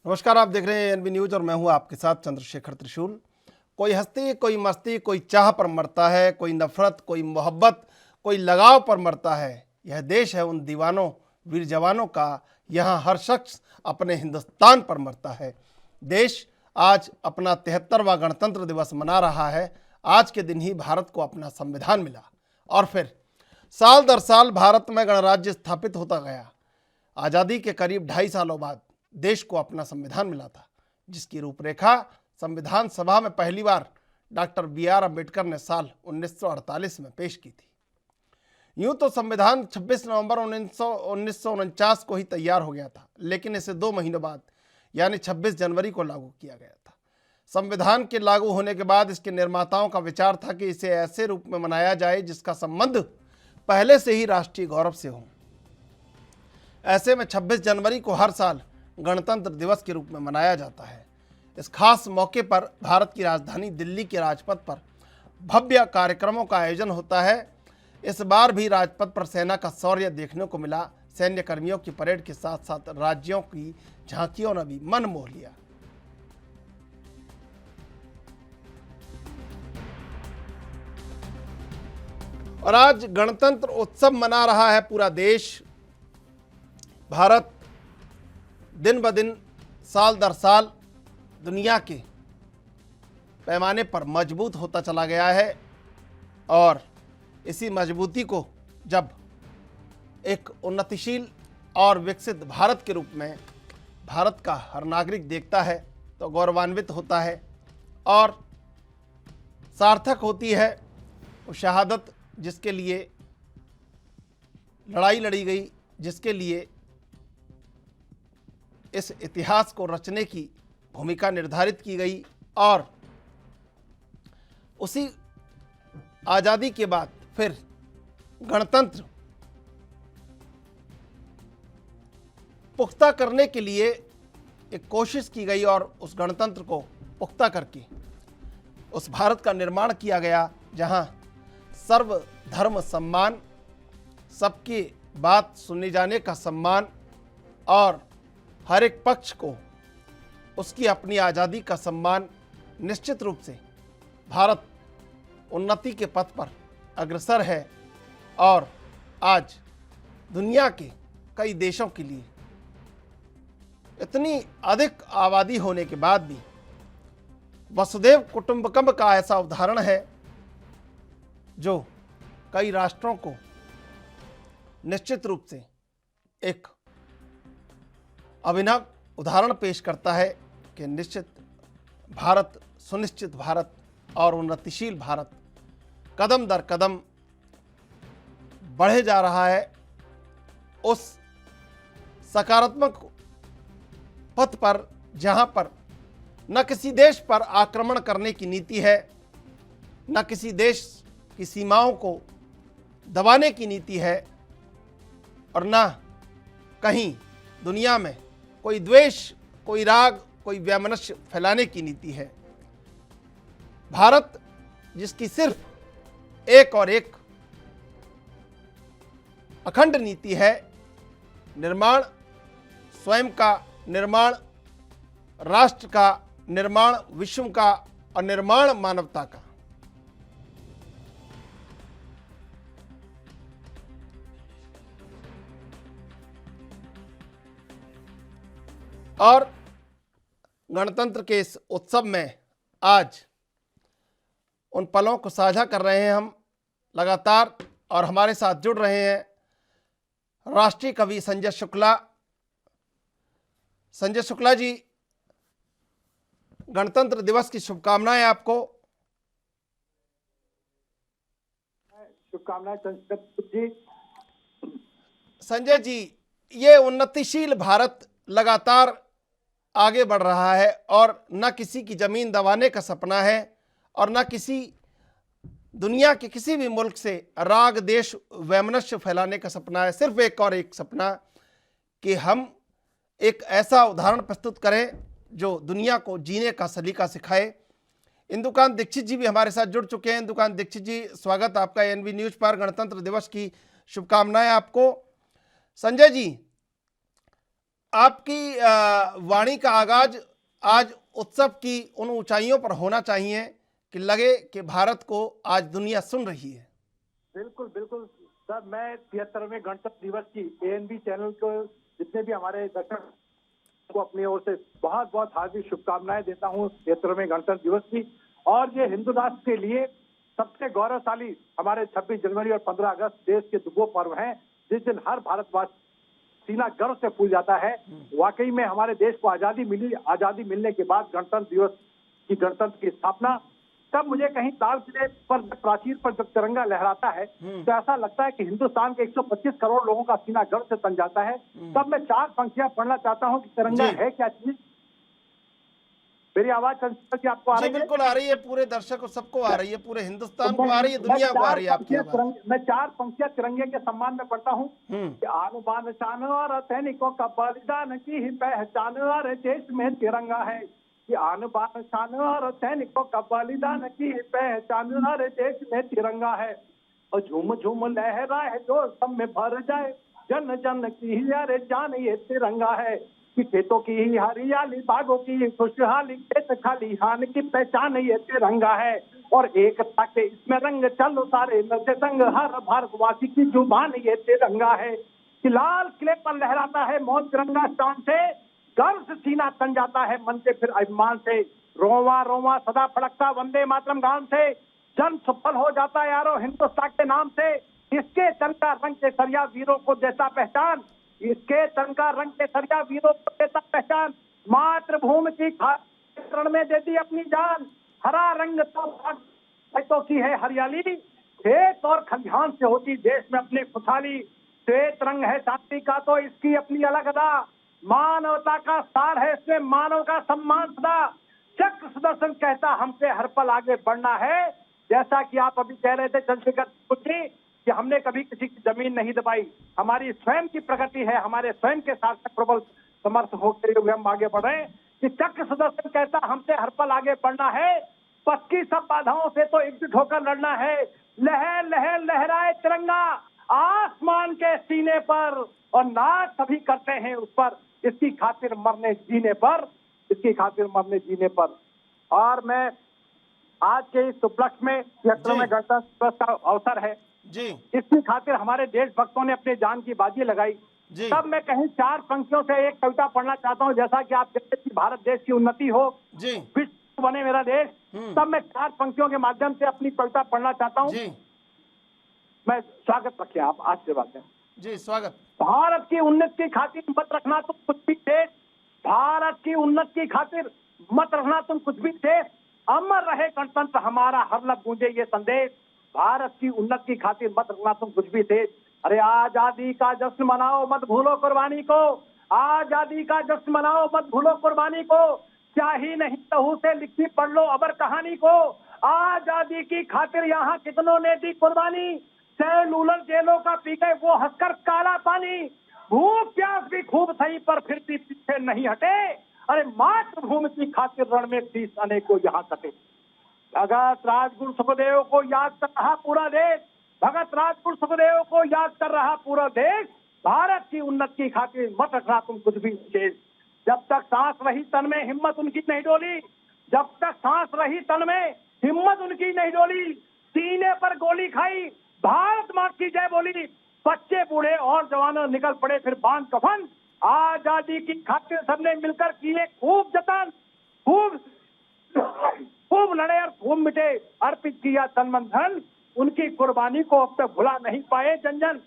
नमस्कार, आप देख रहे हैं एनबी न्यूज और मैं हूं आपके साथ चंद्रशेखर त्रिशूल। कोई हस्ती, कोई मस्ती, कोई चाह पर मरता है, कोई नफरत, कोई मोहब्बत, कोई लगाव पर मरता है। यह देश है उन दीवानों, वीर जवानों का। यहाँ हर शख्स अपने हिंदुस्तान पर मरता है। देश आज अपना 73वां गणतंत्र दिवस मना रहा है। आज के दिन ही भारत को अपना संविधान मिला और फिर साल दर साल भारत में गणराज्य स्थापित होता गया। आज़ादी के करीब 2.5 सालों बाद देश को अपना संविधान मिला था, जिसकी रूपरेखा संविधान सभा में पहली बार डॉक्टर बी.आर. अम्बेडकर ने साल 1948 में पेश की थी। यूं तो संविधान 26 नवंबर 1949 को ही तैयार हो गया था, लेकिन इसे 2 महीनों बाद यानी 26 जनवरी को लागू किया गया था। संविधान के लागू होने के बाद इसके निर्माताओं का विचार था कि इसे ऐसे रूप में मनाया जाए जिसका संबंध पहले से ही राष्ट्रीय गौरव से हो। ऐसे में 26 जनवरी को हर साल गणतंत्र दिवस के रूप में मनाया जाता है। इस खास मौके पर भारत की राजधानी दिल्ली के राजपथ पर भव्य कार्यक्रमों का आयोजन होता है। इस बार भी राजपथ पर सेना का शौर्य देखने को मिला। सैन्य कर्मियों की परेड के साथ साथ राज्यों की झांकियों ने भी मन मोह लिया। और आज गणतंत्र उत्सव मना रहा है पूरा देश। भारत दिन ब दिन, साल दर साल दुनिया के पैमाने पर मजबूत होता चला गया है और इसी मजबूती को जब एक उन्नतिशील और विकसित भारत के रूप में भारत का हर नागरिक देखता है तो गौरवान्वित होता है और सार्थक होती है वो शहादत जिसके लिए लड़ाई लड़ी गई, जिसके लिए इस इतिहास को रचने की भूमिका निर्धारित की गई। और उसी आज़ादी के बाद फिर गणतंत्र पुख्ता करने के लिए एक कोशिश की गई और उस गणतंत्र को पुख्ता करके उस भारत का निर्माण किया गया जहां सर्वधर्म सम्मान, सबकी बात सुने जाने का सम्मान और हर एक पक्ष को उसकी अपनी आज़ादी का सम्मान। निश्चित रूप से भारत उन्नति के पथ पर अग्रसर है और आज दुनिया के कई देशों के लिए इतनी अधिक आबादी होने के बाद भी वसुधैव कुटुंबकम का ऐसा उदाहरण है जो कई राष्ट्रों को निश्चित रूप से एक अभिनव उदाहरण पेश करता है कि निश्चित भारत, सुनिश्चित भारत और उन्नतिशील भारत कदम दर कदम बढ़े जा रहा है। उस सकारात्मक पथ पर जहां पर न किसी देश पर आक्रमण करने की नीति है, न किसी देश की सीमाओं को दबाने की नीति है और न कहीं दुनिया में कोई द्वेष, कोई राग, कोई वैमनस्य फैलाने की नीति है। भारत जिसकी सिर्फ एक और एक अखंड नीति है, निर्माण, स्वयं का निर्माण, राष्ट्र का निर्माण, विश्व का और निर्माण मानवता का। और गणतंत्र के इस उत्सव में आज उन पलों को साझा कर रहे हैं हम लगातार, और हमारे साथ जुड़ रहे हैं राष्ट्रीय कवि संजय शुक्ला। संजय शुक्ला जी, गणतंत्र दिवस की शुभकामनाएं आपको। शुभकामनाएं जी। संजय जी, ये उन्नतिशील भारत लगातार आगे बढ़ रहा है और न किसी की जमीन दबाने का सपना है और न किसी दुनिया के किसी भी मुल्क से राग, देश, वैमनस्य फैलाने का सपना है। सिर्फ एक और एक सपना कि हम एक ऐसा उदाहरण प्रस्तुत करें जो दुनिया को जीने का सलीका सिखाए। इंदुकांत दीक्षित जी भी हमारे साथ जुड़ चुके हैं। इंदुकांत दीक्षित जी, स्वागत आपका एनबी न्यूज पर। गणतंत्र दिवस की शुभकामनाएं आपको। संजय जी, आपकी वाणी का आगाज आज उत्सव की उन ऊंचाइयों पर होना चाहिए कि लगे कि भारत को आज दुनिया सुन रही है। बिल्कुल बिल्कुल सर, मैं 73वें गणतंत्र दिवस की एएनबी चैनल को जितने भी हमारे दर्शक को अपनी ओर से बहुत बहुत हार्दिक शुभकामनाएं देता हूं 73वें गणतंत्र दिवस की। और ये हिंदू राष्ट्र के लिए सबसे गौरवशाली हमारे 26 जनवरी और 15 अगस्त देश के दो पर्व हैं, जिस दिन हर भारतवासी सीना गर्व से फूल जाता है। वाकई में हमारे देश को आजादी मिली, आजादी मिलने के बाद गणतंत्र दिवस की गणतंत्र की स्थापना, तब मुझे कहीं लाल किले पर प्राचीर पर जब तिरंगा लहराता है तो ऐसा लगता है कि हिंदुस्तान के 125 करोड़ लोगों का सीना गर्व से तन जाता है। तब मैं 4 पंक्तियां पढ़ना चाहता हूं कि तिरंगा है क्या चीज। मेरी आवाज की आपको आ रही है? बिल्कुल आ रही है, पूरे दर्शकों सबको आ रही है, पूरे हिंदुस्तान को आ रही है, दुनिया को आ रही है आपकी आवाज। मैं 4 पंक्तियां तिरंगे के सम्मान में पढ़ता हूँ कि आन बान शान और सैनिकों का बलिदान की पहचान और देश में तिरंगा है, कि आन बान शान और सैनिकों का बलिदान की पहचान और देश में तिरंगा है। और झूम झूम लहरा है जो सब में भर जाए, जन जन की अरे जान ये तिरंगा है, कि खेतों की हरियाली, बागों की खुशहाली, खेत खलिहान की पहचान ये तिरंगा है। और एकता के इसमें रंग चलो सारे नशे संग, हर भारतवासी की जुबान ये तिरंगा है, कि लाल किले पर लहराता है मौज तिरंगा शान से, गर्व से सीना तन जाता है मन से फिर अभिमान से, रोवा रोवा सदा फड़कता वंदे मातरम गान से, जन सफल हो जाता यारो हिंदुस्तान के नाम से, इसके तिरंगा रंग के सरिया वीरों को देता पहचान, इसके तिरंगा रंग के सरिया वीरों को देता पहचान, मातृभूमि की खातिर में देती अपनी जान, हरा रंग तो की है हरियाली, खेत और खलिहान से होती देश में अपनी खुशहाली, श्वेत रंग है शांति का तो इसकी अपनी अलग अदा, मानवता का सार है इसमें मानव का सम्मान सदा, चक्र सुदर्शन कहता हमसे हर पल आगे बढ़ना है। जैसा कि आप अभी कह रहे थे चंद्रशेखर जी कि हमने कभी किसी की जमीन नहीं दबाई, हमारी स्वयं की प्रगति है, हमारे स्वयं के सार्थक प्रबल समर्थ होते हुए हम आगे बढ़े, कि चक्र सुदर्शन कहता हमसे हर पल आगे बढ़ना है, पथ की सब बाधाओं से तो एकजुट होकर लड़ना है, लहर लहर लहराए तिरंगा आसमान के सीने पर, और नाच सभी करते हैं उस पर, इसकी खातिर मरने जीने पर, इसकी खातिर मरने जीने पर। और मैं आज के इस उपलक्ष्य में 73वें गणतंत्र दिवस का अवसर है जी, इसकी खातिर हमारे देशभक्तों ने अपने जान की बाजी लगाई। तब मैं कहीं 4 पंक्तियों से एक कविता पढ़ना चाहता हूं, जैसा कि आप कहते हैं कि भारत देश की उन्नति हो, विश्व बने मेरा देश, तब मैं 4 पंक्तियों के माध्यम से अपनी कविता पढ़ना चाहता हूं। मैं स्वागत रखिए आप आशीर्वाद दें जी। स्वागत। भारत की उन्नति की खातिर मत रखना तुम कुछ भी शेष, भारत की उन्नति की खातिर मत रखना तुम कुछ भी शेष, अमर रहे गणतंत्र हमारा हर लब गूंजे ये संदेश, भारत की उन्नति की खातिर मत रखना तुम कुछ भी शेष। अरे आजादी का जश्न मनाओ मत भूलो कुर्बानी को, आजादी का जश्न मनाओ मत भूलो कुर्बानी को, क्या ही नहीं लहू से लिखी पढ़ लो अबर कहानी को, आजादी की खातिर यहाँ कितनों ने दी कुर्बानी, सेलुलर जेलों का पी गए वो हंसकर काला पानी, भूख प्यास भी खूब सही पर फिर भी पीछे नहीं हटे, अरे मातृभूमि की खातिर रण में शीश अनेकों यहाँ कटे, भगत राजगुरु सुखदेव को याद कर रहा पूरा देश, भगत राजगुरु सुखदेव को याद कर रहा पूरा देश, भारत की उन्नति की खातिर मत रखना तुम कुछ भी शेष, जब तक सांस रही तन में हिम्मत उनकी नहीं डोली, जब तक सांस रही तन में हिम्मत उनकी नहीं डोली, सीने पर गोली खाई भारत मां की जय बोली, बच्चे बूढ़े और जवान निकल पड़े फिर बांध कफन, आजादी की खातिर सबने मिलकर किए खूब जतन, खूब लड़े और खूब मिटे, अर्पित किया तन मन धन, उनकी कुर्बानी को अब तक भुला नहीं पाए जन जन,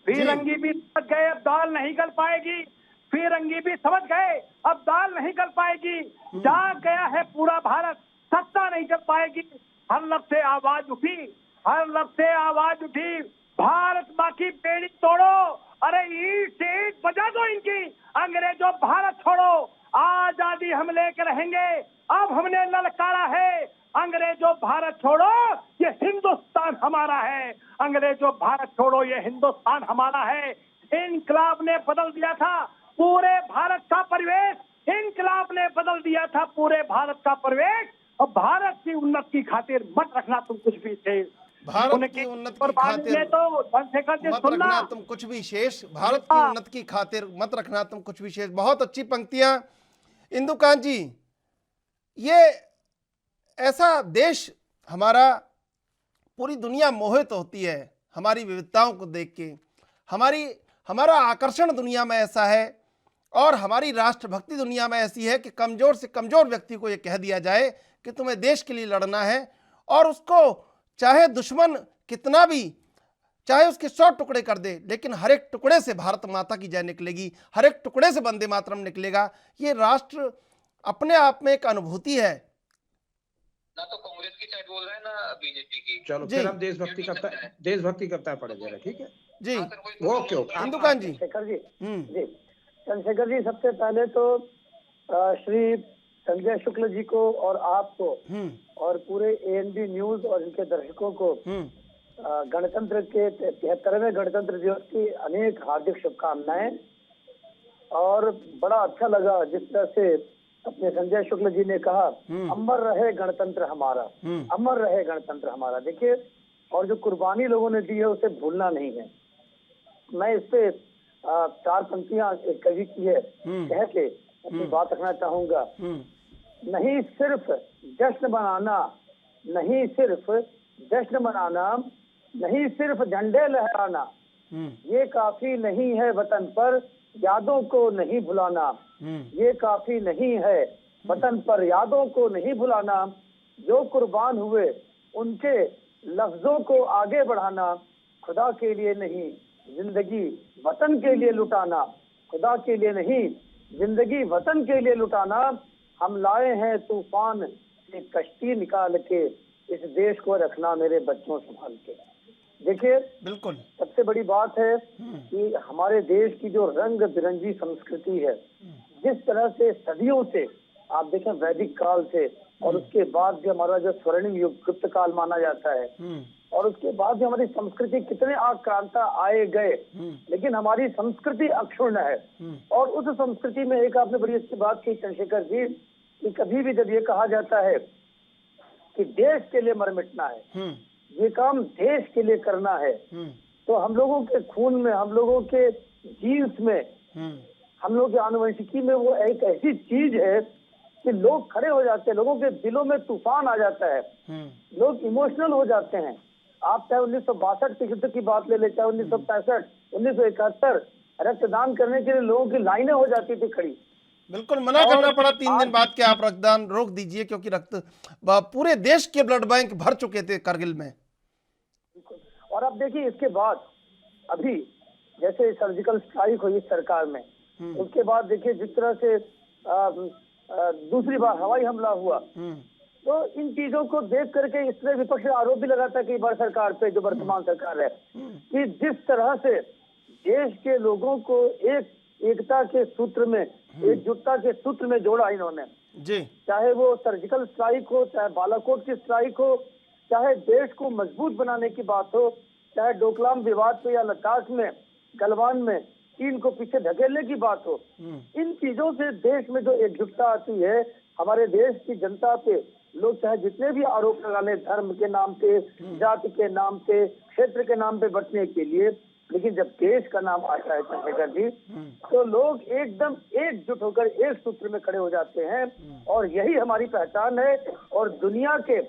फिरंगी भी समझ गए अब दाल नहीं गल पाएगी, फिरंगी भी समझ गए अब दाल नहीं गल पाएगी, जाग गया है पूरा भारत सत्ता नहीं चल पाएगी, हर लब से आवाज उठी, हर लब से आवाज उठी, भारत मां की बेड़ी तोड़ो, अरे ईट से ईट बजा दो इनकी, अंग्रेजों भारत छोड़ो, आजादी हम लेके रहेंगे, अब हमने ललकारा है, अंग्रेजों भारत छोड़ो ये हिंदुस्तान हमारा है, अंग्रेजों भारत छोड़ो ये हिंदुस्तान हमारा है, इनकलाब ने बदल दिया था पूरे भारत का परिवेश, इनकलाब ने बदल दिया था पूरे भारत का परिवेश, अब भारत की उन्नति की खातिर मत रखना तुम कुछ भी शेष, भारत उनकी की उन्नति की कुर्बानी खातिर में तो चंद्रशेखर जी मत सुनना। रखना तुम कुछ भी शेष, भारत की हाँ। उन्नति की खातिर मत रखना तुम कुछ भी शेष। बहुत अच्छी पंक्तियां इंदुकांत जी। ये ऐसा देश हमारा, पूरी दुनिया मोहित होती है हमारी विविधताओं को देख के। हमारा आकर्षण दुनिया में ऐसा है और हमारी राष्ट्रभक्ति दुनिया में ऐसी है कि कमजोर से कमजोर व्यक्ति को यह कह दिया जाए कि तुम्हें देश के लिए लड़ना है, और उसको चाहे दुश्मन कितना भी, चाहे उसके 100 टुकड़े कर दे, लेकिन हर एक टुकड़े से भारत माता की जय निकलेगी, हर एक टुकड़े से वंदे मातरम निकलेगा। ये राष्ट्र अपने आप में एक अनुभूति है। ना तो कांग्रेस की साइड बोल रहा है ना बीजेपी की। चलो जी। फिर हम देशभक्ति कविता पढ़े जरा, ठीक है? जी हाँ सर, वही तो ओके ओके। इंदुकांत जी। चंद्रशेखर जी हम्म जी चंद्रशेखर जी, सबसे पहले तो श्री संजय शुक्ल जी को और आपको हम्म और पूरे एएनबी न्यूज और इनके दर्शकों को गणतंत्र के 73वें गणतंत्र दिवस की अनेक हार्दिक शुभकामनाएं। और बड़ा अच्छा लगा जिस तरह से अपने संजय शुक्ल जी ने कहा, अमर रहे गणतंत्र हमारा, अमर रहे गणतंत्र हमारा। देखिए, और जो कुर्बानी लोगों ने दी है उसे भूलना नहीं है। मैं इस पे 4 पंक्तियां एक कवि की है कह के अपनी बात रखना चाहूंगा। नहीं सिर्फ जश्न मनाना, नहीं सिर्फ जश्न मनाना, नहीं सिर्फ झंडे लहराना, ये काफी नहीं है वतन पर यादों को नहीं भुलाना, ये काफी नहीं है वतन पर यादों को नहीं भुलाना, जो कुर्बान हुए उनके लफ्जों को आगे बढ़ाना, खुदा के लिए नहीं जिंदगी वतन के लिए लुटाना, खुदा के लिए नहीं जिंदगी वतन के लिए लुटाना, हम लाए हैं तूफान से कश्ती निकाल के, इस देश को रखना मेरे बच्चों संभाल के। देखिए, बिल्कुल सबसे बड़ी बात है कि हमारे देश की जो रंग बिरंगी संस्कृति है, जिस तरह से सदियों से आप देखें वैदिक काल से, और उसके बाद भी हमारा जो स्वर्णिम युग गुप्त काल माना जाता है, और उसके बाद भी हमारी संस्कृति कितने आक्रांता आए गए, लेकिन हमारी संस्कृति अक्षुण्ण है। और उस संस्कृति में एक आपने बड़ी अच्छी बात की चंद्रशेखर जी, कि कभी भी जब ये कहा जाता है कि देश के लिए मर मिटना है, ये काम देश के लिए करना है, तो हम लोगों के खून में, हम लोगों के जीन्स में, हम लोग के आनुवंशिकी में वो एक ऐसी चीज है कि लोग खड़े हो जाते हैं, लोगों के दिलों में तूफान आ जाता है, लोग इमोशनल हो जाते हैं। आप चाहे 1962 के युद्ध की बात ले ले, चाहे 1965, 1971, रक्तदान करने के लिए लोगों की लाइनें हो जाती थी खड़ी। बिल्कुल मना करना पड़ा 3 दिन बाद कि आप रक्तदान रोक दीजिए, क्योंकि पूरे देश के ब्लड बैंक भर चुके थे करगिल में। और अब देखिए, इसके बाद अभी जैसे सर्जिकल स्ट्राइक हुई सरकार में, उसके बाद देखिए जिस तरह से दूसरी बार हवाई हमला हुआ, तो इन चीजों को देख करके इस तरह विपक्ष आरोप भी लगाता है कई बार सरकार पे, जो वर्तमान सरकार है, कि जिस तरह से देश के लोगों को एकता के सूत्र में, एकजुटता के सूत्र में जोड़ा इन्होंने जी। चाहे वो सर्जिकल स्ट्राइक हो, चाहे बालाकोट की स्ट्राइक हो, चाहे देश को मजबूत बनाने की बात हो, चाहे डोकलाम विवाद पे या लद्दाख में, गलवान में चीन को पीछे धकेलने की बात हो, इन चीजों से देश में जो एकजुटता आती है, हमारे देश की जनता पे लोग चाहे जितने भी आरोप लगा ले, धर्म के नाम पे, जाति के नाम पे, क्षेत्र के नाम पे बचने के लिए, लेकिन जब देश का नाम आता है चंद्रशेखर जी, तो लोग एकदम एकजुट होकर एक सूत्र में खड़े हो जाते हैं, और यही हमारी पहचान है। और दुनिया के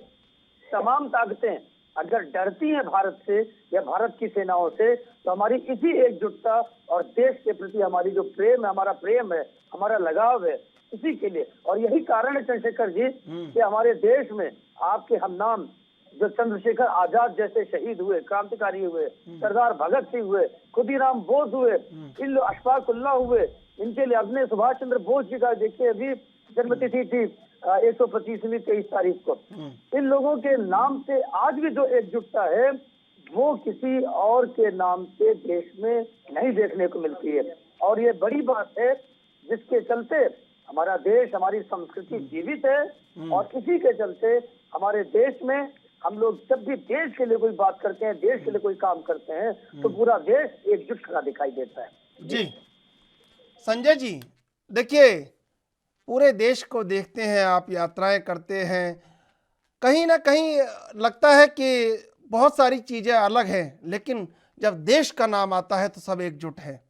तमाम ताकतें अगर डरती हैं भारत से या भारत की सेनाओं से, तो हमारी इसी एकजुटता और देश के प्रति हमारी जो प्रेम है, हमारा प्रेम है, हमारा लगाव है, इसी के लिए। और यही कारण है चंद्रशेखर जी कि हमारे देश में आपके हमनाम जो चंद्रशेखर आजाद जैसे शहीद हुए, क्रांतिकारी हुए, सरदार भगत सिंह हुए, खुदीराम बोस हुए, इन अशफाक उल्लाह हुए, इनके लिए अपने सुभाष चंद्र बोस जी का देखिए अभी जन्मतिथि थी 125वीं 23 तारीख को। इन लोगों के नाम से आज भी जो एकजुटता है, वो किसी और के नाम से देश में नहीं देखने को मिलती है। और ये बड़ी बात है जिसके चलते हमारा देश, हमारी संस्कृति जीवित है, और इसी के चलते हमारे देश में हम लोग जब भी देश के लिए कोई बात करते हैं, देश के लिए कोई काम करते हैं, तो पूरा देश एकजुट खड़ा दिखाई देता है। जी संजय जी, देखिए पूरे देश को देखते हैं आप, यात्राएं करते हैं, कहीं ना कहीं लगता है कि बहुत सारी चीज़ें अलग हैं, लेकिन जब देश का नाम आता है तो सब एकजुट है।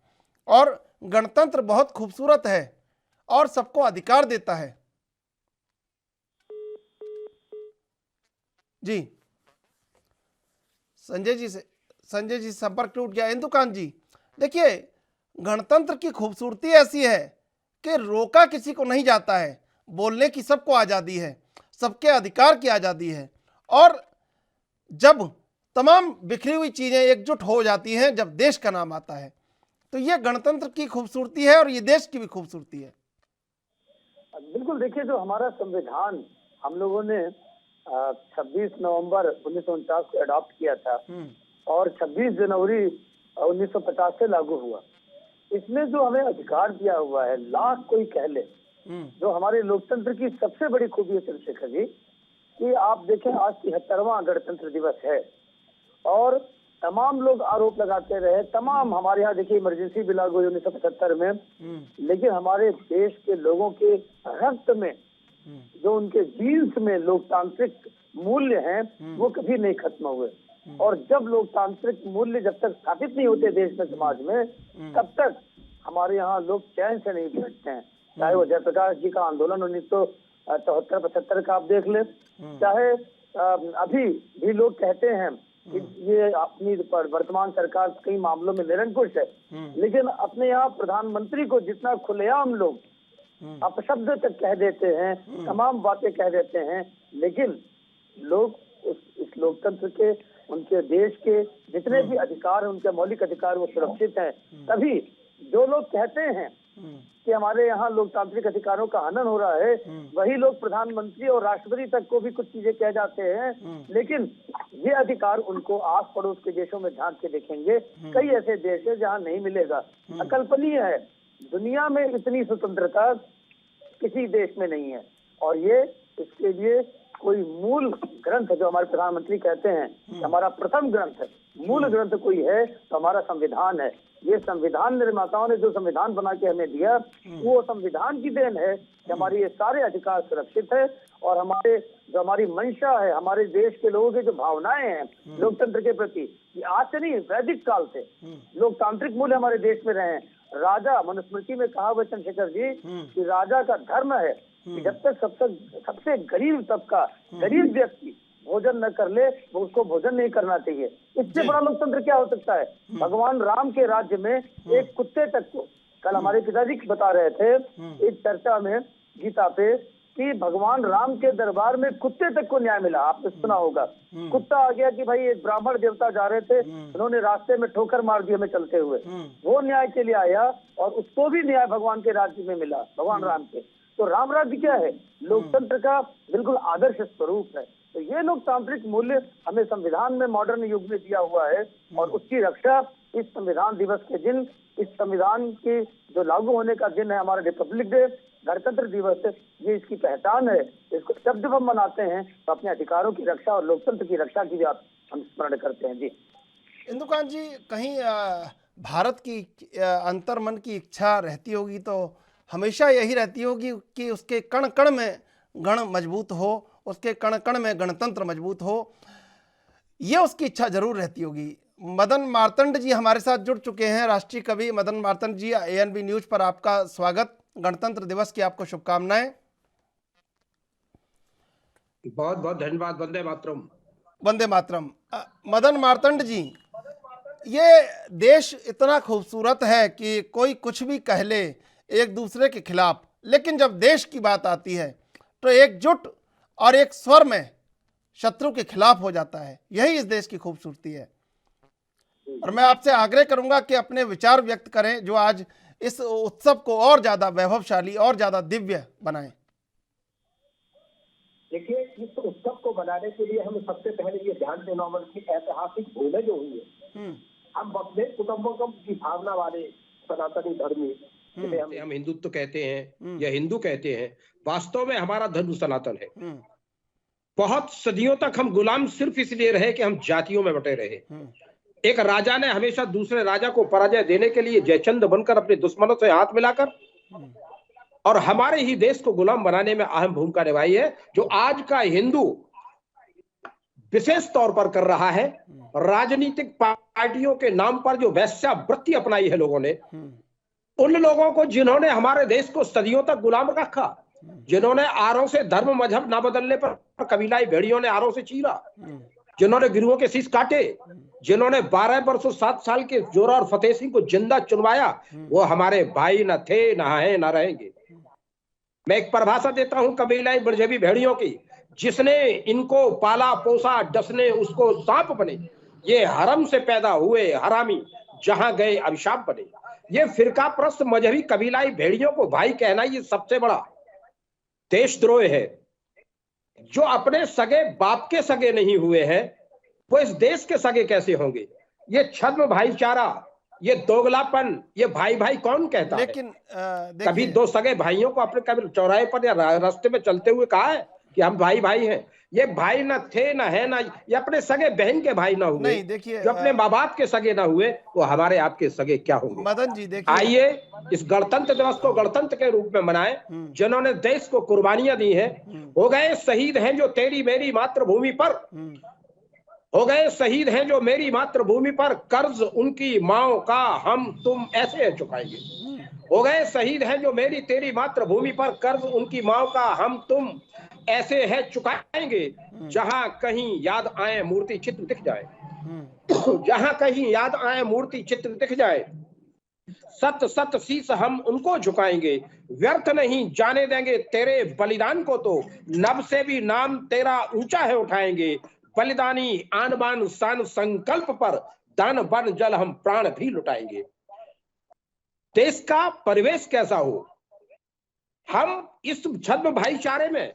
और गणतंत्र बहुत खूबसूरत है और सबको अधिकार देता है। जी संजय जी संपर्क टूट गया। इंदुकांत जी, देखिए, गणतंत्र की खूबसूरती ऐसी है कि रोका किसी को नहीं जाता है, बोलने की सबको आज़ादी है, सबके अधिकार की आज़ादी है। और जब तमाम बिखरी हुई चीज़ें एकजुट हो जाती हैं, जब देश का नाम आता है, तो ये गणतंत्र की खूबसूरती है और ये देश की भी खूबसूरती है। बिल्कुल, देखिए, जो हमारा संविधान हम लोगों ने 26 नवंबर 1949 को अडॉप्ट किया था और 26 जनवरी 1950 से लागू हुआ। इसमें जो हमें अधिकार दिया हुआ है, लाख कोई कह ले, जो हमारे लोकतंत्र की सबसे बड़ी खूबी है चंद्रशेखर जी, कि आप देखें आज 73वां गणतंत्र दिवस है और तमाम लोग आरोप लगाते रहे, तमाम हमारे यहाँ देखिए इमरजेंसी बिल लागू हुई 1975 में, लेकिन हमारे देश के लोगों के रक्त में, जो उनके जीन्स में लोकतांत्रिक मूल्य हैं, वो कभी नहीं खत्म हुए। और जब लोकतांत्रिक मूल्य जब तक स्थापित नहीं होते देश में, समाज में, तब तक हमारे यहाँ लोग चैन से नहीं बैठते हैं। चाहे वो जयप्रकाश जी का आंदोलन 1973-75 का आप देख ले, चाहे अभी भी लोग कहते हैं कि ये अपनी वर्तमान सरकार कई मामलों में निरंकुश है, लेकिन अपने यहाँ प्रधानमंत्री को जितना खुलेआम लोग अपशब्द तक कह देते हैं, तमाम बातें कह देते हैं, लेकिन लोग इस लोकतंत्र के, उनके देश के जितने भी अधिकार हैं, उनके मौलिक अधिकार वो सुरक्षित हैं। तभी जो लोग कहते हैं कि हमारे यहाँ लोकतांत्रिक अधिकारों का हनन हो रहा है, वही लोग प्रधानमंत्री और राष्ट्रपति तक को भी कुछ चीजें कह जाते हैं, लेकिन ये अधिकार उनको आस पड़ोस के देशों में झांक के देखेंगे, कई ऐसे देश है जहाँ नहीं मिलेगा। अकल्पनीय है, दुनिया में इतनी स्वतंत्रता किसी देश में नहीं है। और ये इसके लिए कोई मूल ग्रंथ जो हमारे प्रधानमंत्री कहते हैं कि हमारा प्रथम ग्रंथ है, मूल ग्रंथ कोई है तो हमारा संविधान है। ये संविधान निर्माताओं ने जो संविधान बना के हमें दिया, वो संविधान की देन है कि हमारे ये सारे अधिकार सुरक्षित है। और हमारे जो हमारी मंशा है, हमारे देश के लोगों की जो भावनाएं हैं लोकतंत्र के प्रति, ये आज से नहीं, वैदिक काल से लोकतांत्रिक मूल्य हमारे देश में रहे हैं। राजा, मनुस्मृति में कहा हुआ चंद्रशेखर जी कि राजा का धर्म है कि जब तक सबसे गरीब तबका, गरीब व्यक्ति भोजन न कर ले, वो उसको भोजन नहीं करना चाहिए। इससे बड़ा लोकतंत्र क्या हो सकता है? भगवान राम के राज्य में एक कुत्ते तक को, कल हमारे पिताजी बता रहे थे एक चर्चा में गीता पे, कि भगवान राम के दरबार में कुत्ते तक को न्याय मिला। आपने सुना होगा, कुत्ता आ गया कि भाई एक ब्राह्मण देवता जा रहे थे, उन्होंने रास्ते में ठोकर मार दी हमें चलते हुए, वो न्याय के लिए आया और उसको भी न्याय भगवान के राज्य में मिला, भगवान राम के। तो राम राज्य क्या है? लोकतंत्र का बिल्कुल आदर्श स्वरूप है। तो ये लोकतांत्रिक मूल्य हमें संविधान में मॉडर्न युग में दिया हुआ है और उसकी रक्षा इस संविधान दिवस के दिन, इस संविधान के जो लागू होने का दिन है, हमारा रिपब्लिक डे, गणतंत्र दिवस, ये इसकी पहचान है। इसको जब हम मनाते हैं तो अपने अधिकारों की रक्षा और लोकतंत्र की रक्षा की भी हम स्मरण करते हैं। जी इंदुकांत जी, कहीं भारत की अंतर्मन की इच्छा रहती होगी तो हमेशा यही रहती होगी कि उसके कण कण में गण मजबूत हो, उसके कण कण में गणतंत्र मजबूत हो, ये उसकी इच्छा जरूर रहती होगी। मदन मार्तंड जी हमारे साथ जुड़ चुके हैं, राष्ट्रीय कवि मदन मार्तंड जी। ANB न्यूज पर आपका स्वागत, गणतंत्र दिवस की आपको शुभकामनाएं। बहुत बहुत धन्यवाद। वंदे मातरम। वंदे मातरम। मदन मार्तंड जी, ये देश इतना खूबसूरत है कि कोई कुछ भी कह ले एक दूसरे के खिलाफ, लेकिन जब देश की बात आती है तो एकजुट और एक स्वर में शत्रु के खिलाफ हो जाता है। यही इस देश की खूबसूरती है। और मैं आपसे आग्रह करूंगा कि अपने विचार व्यक्त करें जो आज इस उत्सव को और ज्यादा वैभवशाली और ज्यादा दिव्य बनाएं। देखिए, इस उत्सव को बनाने के लिए हमें सबसे पहले ये ध्यान देना होगा कि ऐतिहासिक भूलें जो हुई है, हम अपने कुटुंबों की भावना वाले सनातनी धर्मी, हम हिंदुत्व कहते हैं या हिंदू कहते हैं, वास्तव में हमारा धर्म सनातन है। बहुत सदियों तक हम गुलाम सिर्फ इसलिए रहे कि हम जातियों में बटे रहे। एक राजा ने हमेशा दूसरे राजा को पराजय देने के लिए जयचंद बनकर अपने दुश्मनों से हाथ मिलाकर और हमारे ही देश को गुलाम बनाने में अहम भूमिका निभाई है। जो आज का हिंदू विशेष तौर पर कर रहा है। राजनीतिक पार्टियों के नाम पर जो वेश्यावृत्ति अपनाई है लोगों ने, उन लोगों को जिन्होंने हमारे देश को सदियों तक गुलाम रखा, जिन्होंने आरों से धर्म मजहब ना बदलने पर कबीलाई भेड़ियों ने आरों से चीरा, जिन्होंने गुरुओं के शीश काटे, जिन्होंने 12 वर्षों 7 साल के जोरा और फतेह सिंह को जिंदा चुनवाया, वो हमारे भाई न थे, न हैं, न रहेंगे। मैं एक परिभाषा देता हूं कबीलाई बुर्जबी भेड़ियों की, जिसने इनको पाला पोसा डसने उसको सांप बने, ये हरम से पैदा हुए हरामी जहां गए अभिशाप बने। ये फिरका प्रस्त मजहबी कबीलाई भेड़ियों को भाई कहना ये सबसे बड़ा देशद्रोह है। जो अपने सगे बाप के सगे नहीं हुए हैं, वो इस देश के सगे कैसे होंगे? ये छद्म भाईचारा, ये दोगलापन, ये भाई भाई कौन कहता है? लेकिन कभी दो सगे भाइयों को अपने कभी चौराहे पर या रास्ते में चलते हुए कहा है कि हम भाई भाई हैं? ये भाई ना थे, ना है, ना ये अपने सगे बहन के भाई ना हुए। नहीं, देखिए, जो अपने माँ बाप के सगे ना हुए, वो हमारे आपके सगे क्या होंगे? मदन जी देखिए, आइए इस गणतंत्र दिवस को गणतंत्र के रूप में मनाएं। जिन्होंने देश को कुर्बानियां दी हैं, हो गए शहीद हैं जो तेरी मेरी मातृभूमि पर, हो गए शहीद हैं जो मेरी मातृभूमि पर, कर्ज उनकी माओ का हम तुम ऐसे चुकाएंगे। हो गए शहीद हैं जो मेरी तेरी मातृभूमि पर, कर्ज उनकी माओ का हम तुम ऐसे है चुकाएंगे। जहां कहीं याद आए मूर्ति चित्र दिख जाए, जहां कहीं याद आए मूर्ति चित्र दिख जाए, सत सत शीस हम उनको झुकाएंगे। व्यर्थ नहीं जाने देंगे तेरे बलिदान को, तो नभ से भी नाम तेरा ऊंचा है उठाएंगे। बलिदानी आन बान शान संकल्प पर, दान बन जल हम प्राण भी लुटाएंगे। देश का परिवेश कैसा हो, हम इस छद्म भाईचारे में,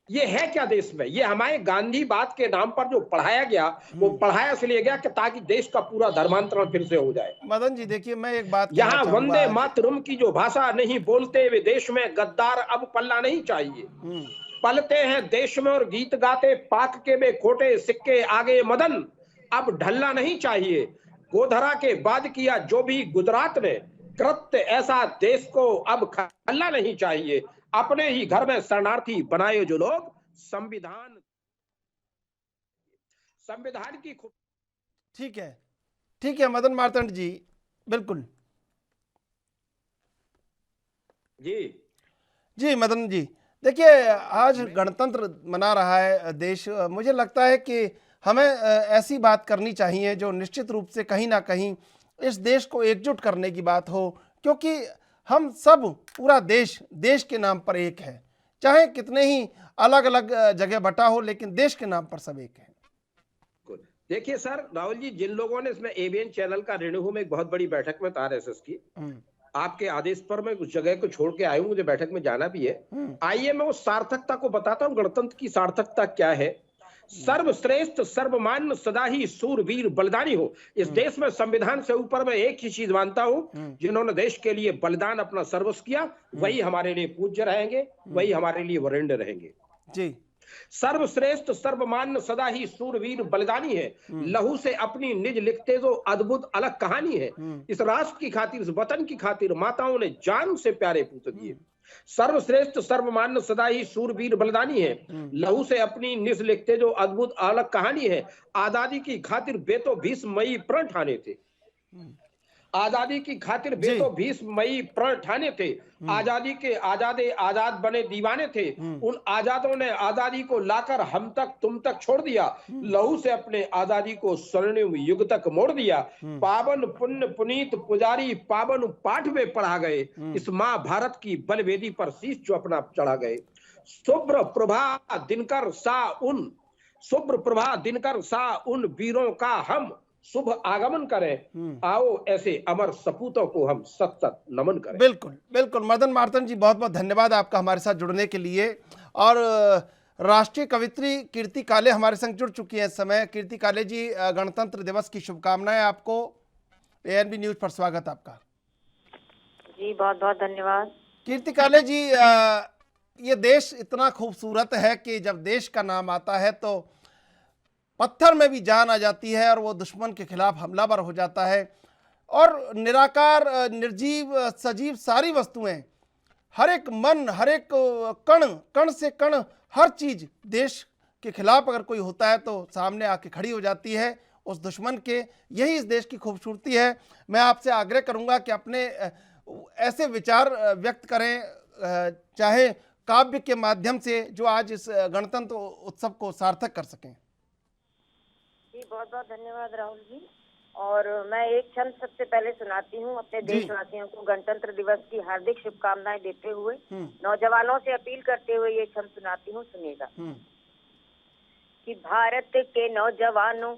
ये है क्या देश में? ये हमारे गांधी बात के नाम पर जो पढ़ाया गया, वो पढ़ाया इसलिए गया कि ताकि देश का पूरा धर्मांतरण फिर से हो जाए। मदन जी देखिए, मैं एक बात यहाँ वंदे मातरम की जो भाषा नहीं बोलते वे देश में, गद्दार अब पलना नहीं चाहिए। पलते हैं देश में और गीत गाते पाक के में खोटे सिक्के आगे मदन, अब ढलना नहीं चाहिए। गोधरा के बाद किया जो भी गुजरात ने कृत्य, ऐसा देश को अब खलना नहीं चाहिए। अपने ही घर में शरणार्थी बनाए जो लोग, संविधान की ठीक है मदन मार्तंड जी, बिल्कुल जी मदन जी। देखिए, आज गणतंत्र मना रहा है देश। मुझे लगता है कि हमें ऐसी बात करनी चाहिए जो निश्चित रूप से कहीं ना कहीं इस देश को एकजुट करने की बात हो, क्योंकि हम सब, पूरा देश के नाम पर एक है। चाहे कितने ही अलग अलग जगह बटा हो, लेकिन देश के नाम पर सब एक है। देखिए सर, राहुल जी, जिन लोगों ने इसमें एबीएन चैनल का रेणु में एक बहुत बड़ी बैठक में था RSS की, आपके आदेश पर मैं उस जगह को छोड़ के आया हूं, मुझे बैठक में जाना भी है। आइए मैं उस सार्थकता को बताता हूं, गणतंत्र की सार्थकता क्या है। सर्वश्रेष्ठ सर्वमान्य सदा ही सूरवीर बलिदानी हो। इस देश में संविधान से ऊपर मैं एक ही चीज मानता हूं, जिन्होंने देश के लिए बलिदान अपना सर्वस्व किया, वही हमारे लिए पूज्य रहेंगे, वही हमारे लिए वरेण्य रहेंगे जी। सर्वश्रेष्ठ सर्वमान्य सदा ही सूरवीर बलिदानी है, लहू से अपनी निज लिखते जो अद्भुत अलग कहानी है। इस राष्ट्र की खातिर, इस वतन की खातिर माताओं ने जान से प्यारे पूत दिए। सर्वश्रेष्ठ सर्वमान्य सदा ही सूरवीर बलिदानी है, लहू से अपनी निज लिखते जो अद्भुत अलग कहानी है। आजादी की खातिर बेतो 20 मई प्रण ठाने थे, आजादी की खातिर बेतो 20 मई प्रण ठाने थे। आजादी के आजादे आजाद बने दीवाने थे, उन आजादों ने आजादी को लाकर हम तक तुम तक छोड़ दिया। लहू से अपने आजादी को स्वर्णिम युग तक मोड़ दिया। पावन पुण्य पुनीत पुजारी पावन पाठ में पढ़ा गए, इस माँ भारत की बलवेदी पर शीश जो अपना चढ़ा गए। शुभ्र प्रभा दिनकर सा उन, शुभ्र प्रभा दिनकर सा उन वीरों का हम शुभ आगमन करें। आओ ऐसे अमर सपूतों को हम सत सत नमन करें। बिल्कुल बिल्कुल मदन मार्तंड जी, बहुत बहुत धन्यवाद आपका हमारे साथ जुड़ने के लिए। और राष्ट्रीय कवित्री कीर्ति काले हमारे संग जुड़ चुकी है इस समय। कीर्ति काले जी, गणतंत्र दिवस की शुभकामनाएं आपको। ANB न्यूज पर स्वागत आपका जी, बहुत बहुत धन्यवाद। कीर्ति काले जी, ये देश इतना खूबसूरत है कि जब देश का नाम आता है तो पत्थर में भी जान आ जाती है और वो दुश्मन के खिलाफ हमलावर हो जाता है। और निराकार, निर्जीव, सजीव सारी वस्तुएं, हर एक मन, हर एक कण, कण से कण, हर चीज देश के खिलाफ अगर कोई होता है तो सामने आके खड़ी हो जाती है उस दुश्मन के। यही इस देश की खूबसूरती है। मैं आपसे आग्रह करूंगा कि अपने ऐसे विचार व्यक्त करें, चाहे काव्य के माध्यम से, जो आज इस गणतंत्र उत्सव को सार्थक कर सकें। जी बहुत बहुत धन्यवाद राहुल जी। और मैं एक छंद सबसे पहले सुनाती हूँ अपने देशवासियों को गणतंत्र दिवस की हार्दिक शुभकामनाएं देते हुए, नौजवानों से अपील करते हुए ये छंद सुनाती हूँ, सुनिएगा। कि भारत के नौजवानों,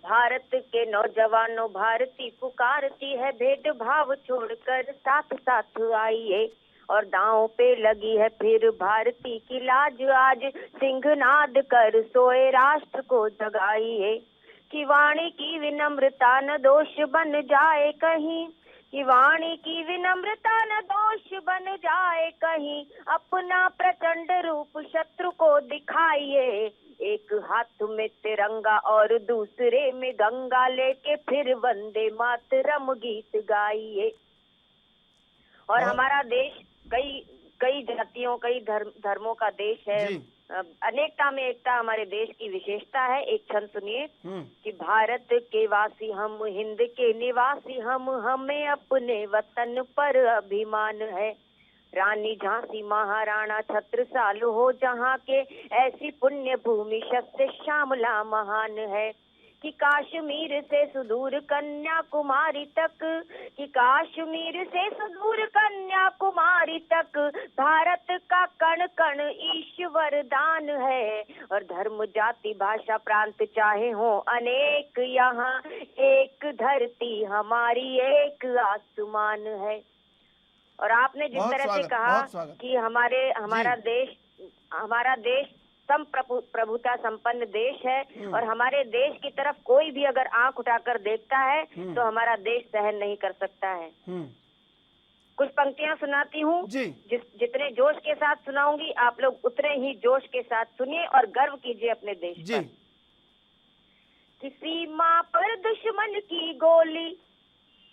भारत के नौजवानों, भारती पुकारती है, भेदभाव छोड़कर साथ साथ आइए, और दांव पे लगी है फिर भारती की लाज, आज सिंहनाद कर सोए राष्ट्र को जगाइए। कि वाणी की विनम्रता न दोष बन जाए कहीं, कि वाणी की विनम्रता न दोष बन जाए कहीं, अपना प्रचंड रूप शत्रु को दिखाइए। एक हाथ में तिरंगा और दूसरे में गंगा लेके फिर वंदे मातरम गीत गाइए। और हमारा देश कई जातियों, कई धर्मों का देश है। अनेकता में एकता हमारे देश की विशेषता है। एक छंद सुनिए। कि भारत के वासी हम, हिंद के निवासी हम, हमें अपने वतन पर अभिमान है। रानी झांसी महाराणा छत्रसाल हो जहाँ के, ऐसी पुण्य भूमि शस्त्र श्यामला महान है। कि काश्मीर से सुदूर कन्याकुमारी तक, कि काश्मीर से सुदूर कन्याकुमारी तक, भारत का कण कण ईश्वर दान है। और धर्म जाति भाषा प्रांत चाहे हो अनेक, यहाँ एक धरती हमारी एक आसमान है। और आपने जिस तरह से कहा कि हमारा देश प्रभुता संपन्न देश है, और हमारे देश की तरफ कोई भी अगर आंख उठाकर देखता है तो हमारा देश सहन नहीं कर सकता है। कुछ पंक्तियां सुनाती हूँ, जितने जोश के साथ सुनाऊंगी आप लोग उतने ही जोश के साथ सुनिए और गर्व कीजिए अपने देश पर। कि सीमा पर दुश्मन की गोली,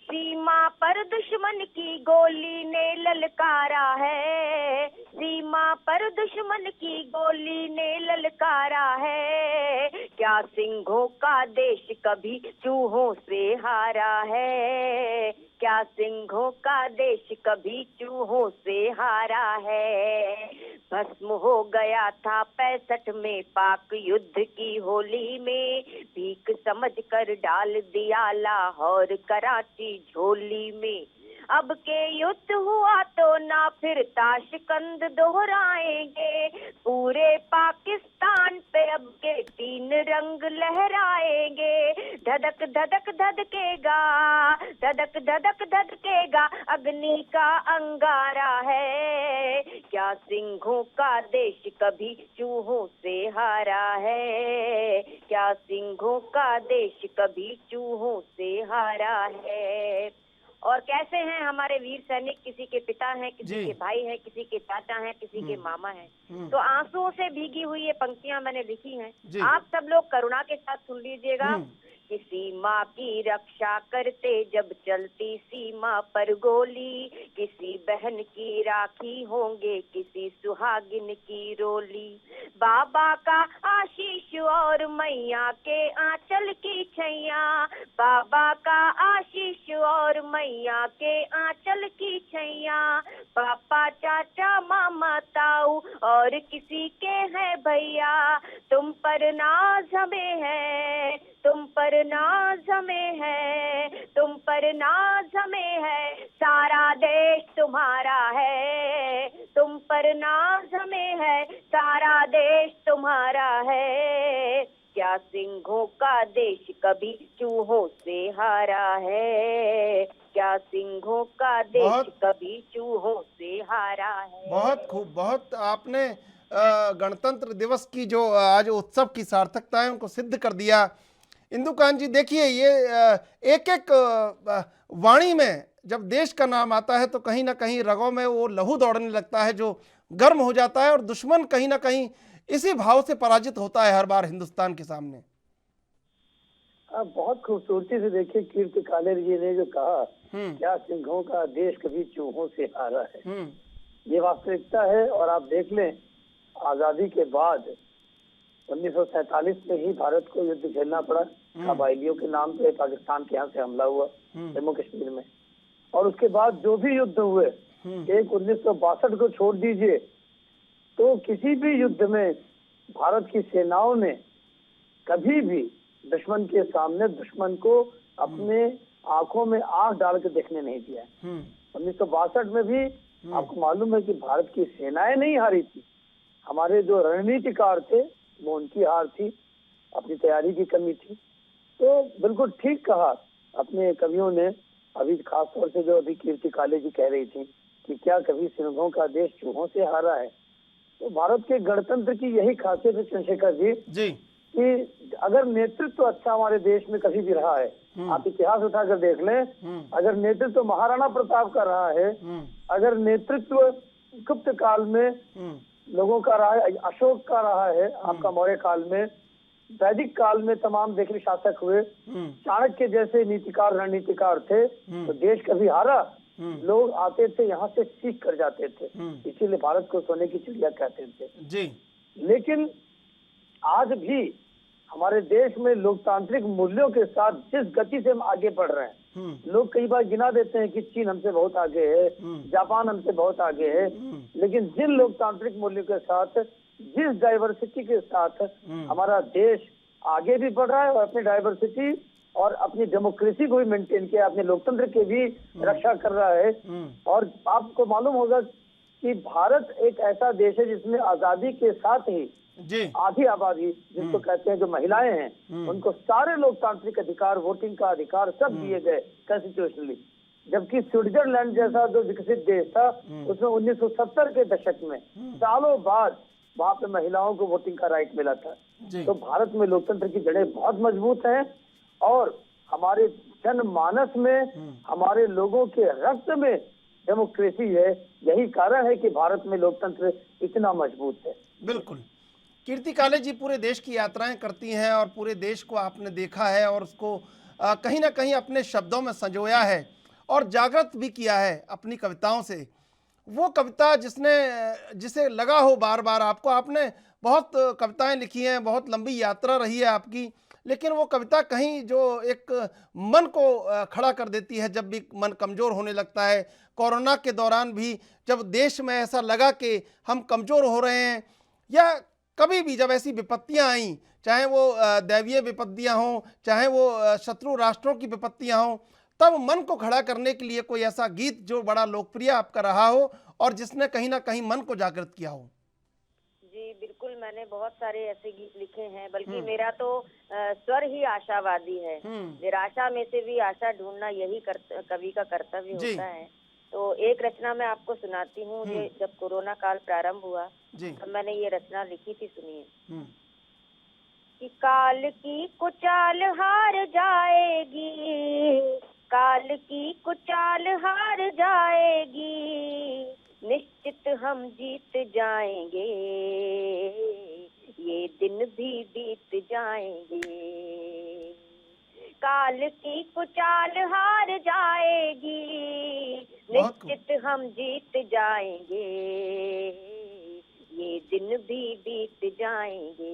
सीमा पर दुश्मन की गोली ने ललकारा है, सीमा पर दुश्मन की गोली ने ललकारा है। क्या सिंहों का देश कभी चूहों से हारा है, क्या सिंहों का देश कभी चूहों से हारा है। भस्म हो गया था 65 में पाक युद्ध की होली में, भीख समझ कर डाल दिया लाहौर कराची झोली में। अब के युद्ध हुआ तो ना फिर ताशकंद दोहराएंगे, पूरे पाकिस्तान पे अब के 3 रंग लहराएंगे। धधक धधक धधकेगा, धधक धधक धधकेगा अग्नि का अंगारा है। क्या सिंहों का देश कभी चूहों से हारा है, क्या सिंहों का देश कभी चूहों से हारा है। और कैसे हैं हमारे वीर सैनिक, किसी के पिता हैं, किसी के भाई हैं, किसी के चाचा हैं, किसी के मामा हैं। तो आंसुओं से भीगी हुई ये पंक्तियां मैंने लिखी हैं, आप सब लोग करुणा के साथ सुन लीजिएगा। कि सीमा की रक्षा करते जब चलती सीमा पर गोली, किसी बहन की राखी होंगे किसी सुहागिन की रोली। बाबा का आशीष और मैया के आंचल की छैया, बाबा का आशीष और मैया के आंचल की छैया। पापा चाचा मामा ताऊ और किसी के हैं भैया, तुम पर नाज हमें है, तुम पर नाज हमें है, तुम पर नाज हमें है। सारा देश तुम्हारा है, तुम पर नाज हमें है, सारा देश तुम्हारा है। क्या सिंहों का देश कभी चूहों से हारा है, क्या सिंहों का देश कभी चूहों से हारा है। बहुत खूब, बहुत आपने गणतंत्र दिवस की जो आज उत्सव की सार्थकता है उनको सिद्ध कर दिया। इंदुकांत जी देखिए, ये एक एक वाणी में जब देश का नाम आता है तो कहीं ना कहीं रगों में वो लहू दौड़ने लगता है, जो गर्म हो जाता है, और दुश्मन कहीं ना कहीं इसी भाव से पराजित होता है हर बार हिंदुस्तान के सामने। बहुत खूबसूरती से देखिए कीर्ति कालेर जी ने जो कहा, क्या सिंहों का देश कभी चूहों से हारा है, ये वास्तविकता है। और आप देख लें, आजादी के बाद 1947 में ही भारत को युद्ध झेलना पड़ा। कबायलियों के नाम पे पाकिस्तान के यहाँ से हमला हुआ जम्मू कश्मीर में, और उसके बाद जो भी युद्ध हुए, एक 1962 को छोड़ दीजिए, तो किसी भी युद्ध में भारत की सेनाओं ने कभी भी दुश्मन के सामने दुश्मन को अपने आंखों में आंख डाल के देखने नहीं दिया। 1962 में भी आपको मालूम है कि भारत की सेनाएं नहीं हारी थी, हमारे जो रणनीतिकार थे वो उनकी हार थी, अपनी तैयारी की कमी थी। तो बिल्कुल ठीक कहा अपने कवियों ने। अभी खास तौर से जो अभी कीर्ति काले जी कह रही थी कि क्या कभी सिंहों का देश चूहों से हारा है, तो भारत के गणतंत्र की यही खासियत है चंद्रशेखर जी कि अगर नेतृत्व अच्छा हमारे देश में कभी भी रहा है, आप इतिहास उठाकर देख लें, अगर नेतृत्व महाराणा प्रताप का रहा है, अगर नेतृत्व गुप्त काल में लोगों का रहा है, अशोक का रहा है, आपका मौर्य काल में, वैदिक काल में तमाम देखिए शासक हुए, चाणक्य जैसे नीतिकार रणनीतिकार थे, तो देश कभी हारा? लोग आते थे यहाँ से सीख कर जाते थे, इसीलिए भारत को सोने की चिड़िया कहते थे जी। लेकिन आज भी हमारे देश में लोकतांत्रिक मूल्यों के साथ जिस गति से हम आगे बढ़ रहे हैं, लोग कई बार गिना देते हैं कि चीन हमसे बहुत आगे है, जापान हमसे बहुत आगे है, लेकिन जिन लोकतांत्रिक मूल्यों के साथ, जिस डाइवर्सिटी के साथ हमारा देश आगे भी बढ़ रहा है और अपनी डाइवर्सिटी और अपनी डेमोक्रेसी को भी मेंटेन किया, अपने लोकतंत्र के भी रक्षा कर रहा है। और आपको मालूम होगा कि भारत एक ऐसा देश है जिसमें आजादी के साथ ही आधी आबादी जिसको कहते हैं जो महिलाएं हैं, उनको सारे लोकतांत्रिक अधिकार, वोटिंग का अधिकार सब दिए गए कॉन्स्टिट्यूशनली। जबकि स्विट्जरलैंड जैसा जो विकसित देश था उसमें 1970 के दशक में सालों बाद वहां पे महिलाओं को वोटिंग का राइट मिला था। तो भारत में लोकतंत्र की जड़ें बहुत मजबूत हैं और हमारे जनमानस में, हमारे लोगों के रक्त में डेमोक्रेसी है। यही कारण है कि भारत में लोकतंत्र इतना मजबूत है। बिल्कुल। कीर्ति काले जी पूरे देश की यात्राएं करती हैं और पूरे देश को आपने देखा है और उसको कहीं ना कहीं अपने शब्दों में संजोया है और जागृत भी किया है अपनी कविताओं से। वो कविता जिसे लगा हो बार बार आपको, आपने बहुत कविताएं लिखी हैं, बहुत लंबी यात्रा रही है आपकी, लेकिन वो कविता कहीं जो एक मन को खड़ा कर देती है जब भी मन कमज़ोर होने लगता है। कोरोना के दौरान भी जब देश में ऐसा लगा कि हम कमज़ोर हो रहे हैं, या कभी भी जब ऐसी विपत्तियां आईं, चाहे वो दैवीय विपत्तियां हों, चाहे वो शत्रु राष्ट्रों की विपत्तियां हों, तब मन को खड़ा करने के लिए कोई ऐसा गीत जो बड़ा लोकप्रिय आपका रहा हो और जिसने कहीं ना कहीं मन को जागृत किया हो? जी बिल्कुल, मैंने बहुत सारे ऐसे गीत लिखे हैं, बल्कि मेरा तो स्वर ही आशावादी है। निराशा में से भी आशा ढूंढना यही कवि का कर्तव्य होता है। तो एक रचना मैं आपको सुनाती हूँ। ये जब कोरोना काल प्रारंभ हुआ तब मैंने ये रचना लिखी थी, सुनिए। कि काल की कुचाल हार जाएगी, काल की कुचाल हार जाएगी, निश्चित हम जीत जाएंगे, ये दिन भी बीत जाएंगे। काल की कुचाल हार जाएगी, निश्चित हम जीत जाएंगे, ये दिन भी बीत जाएंगे।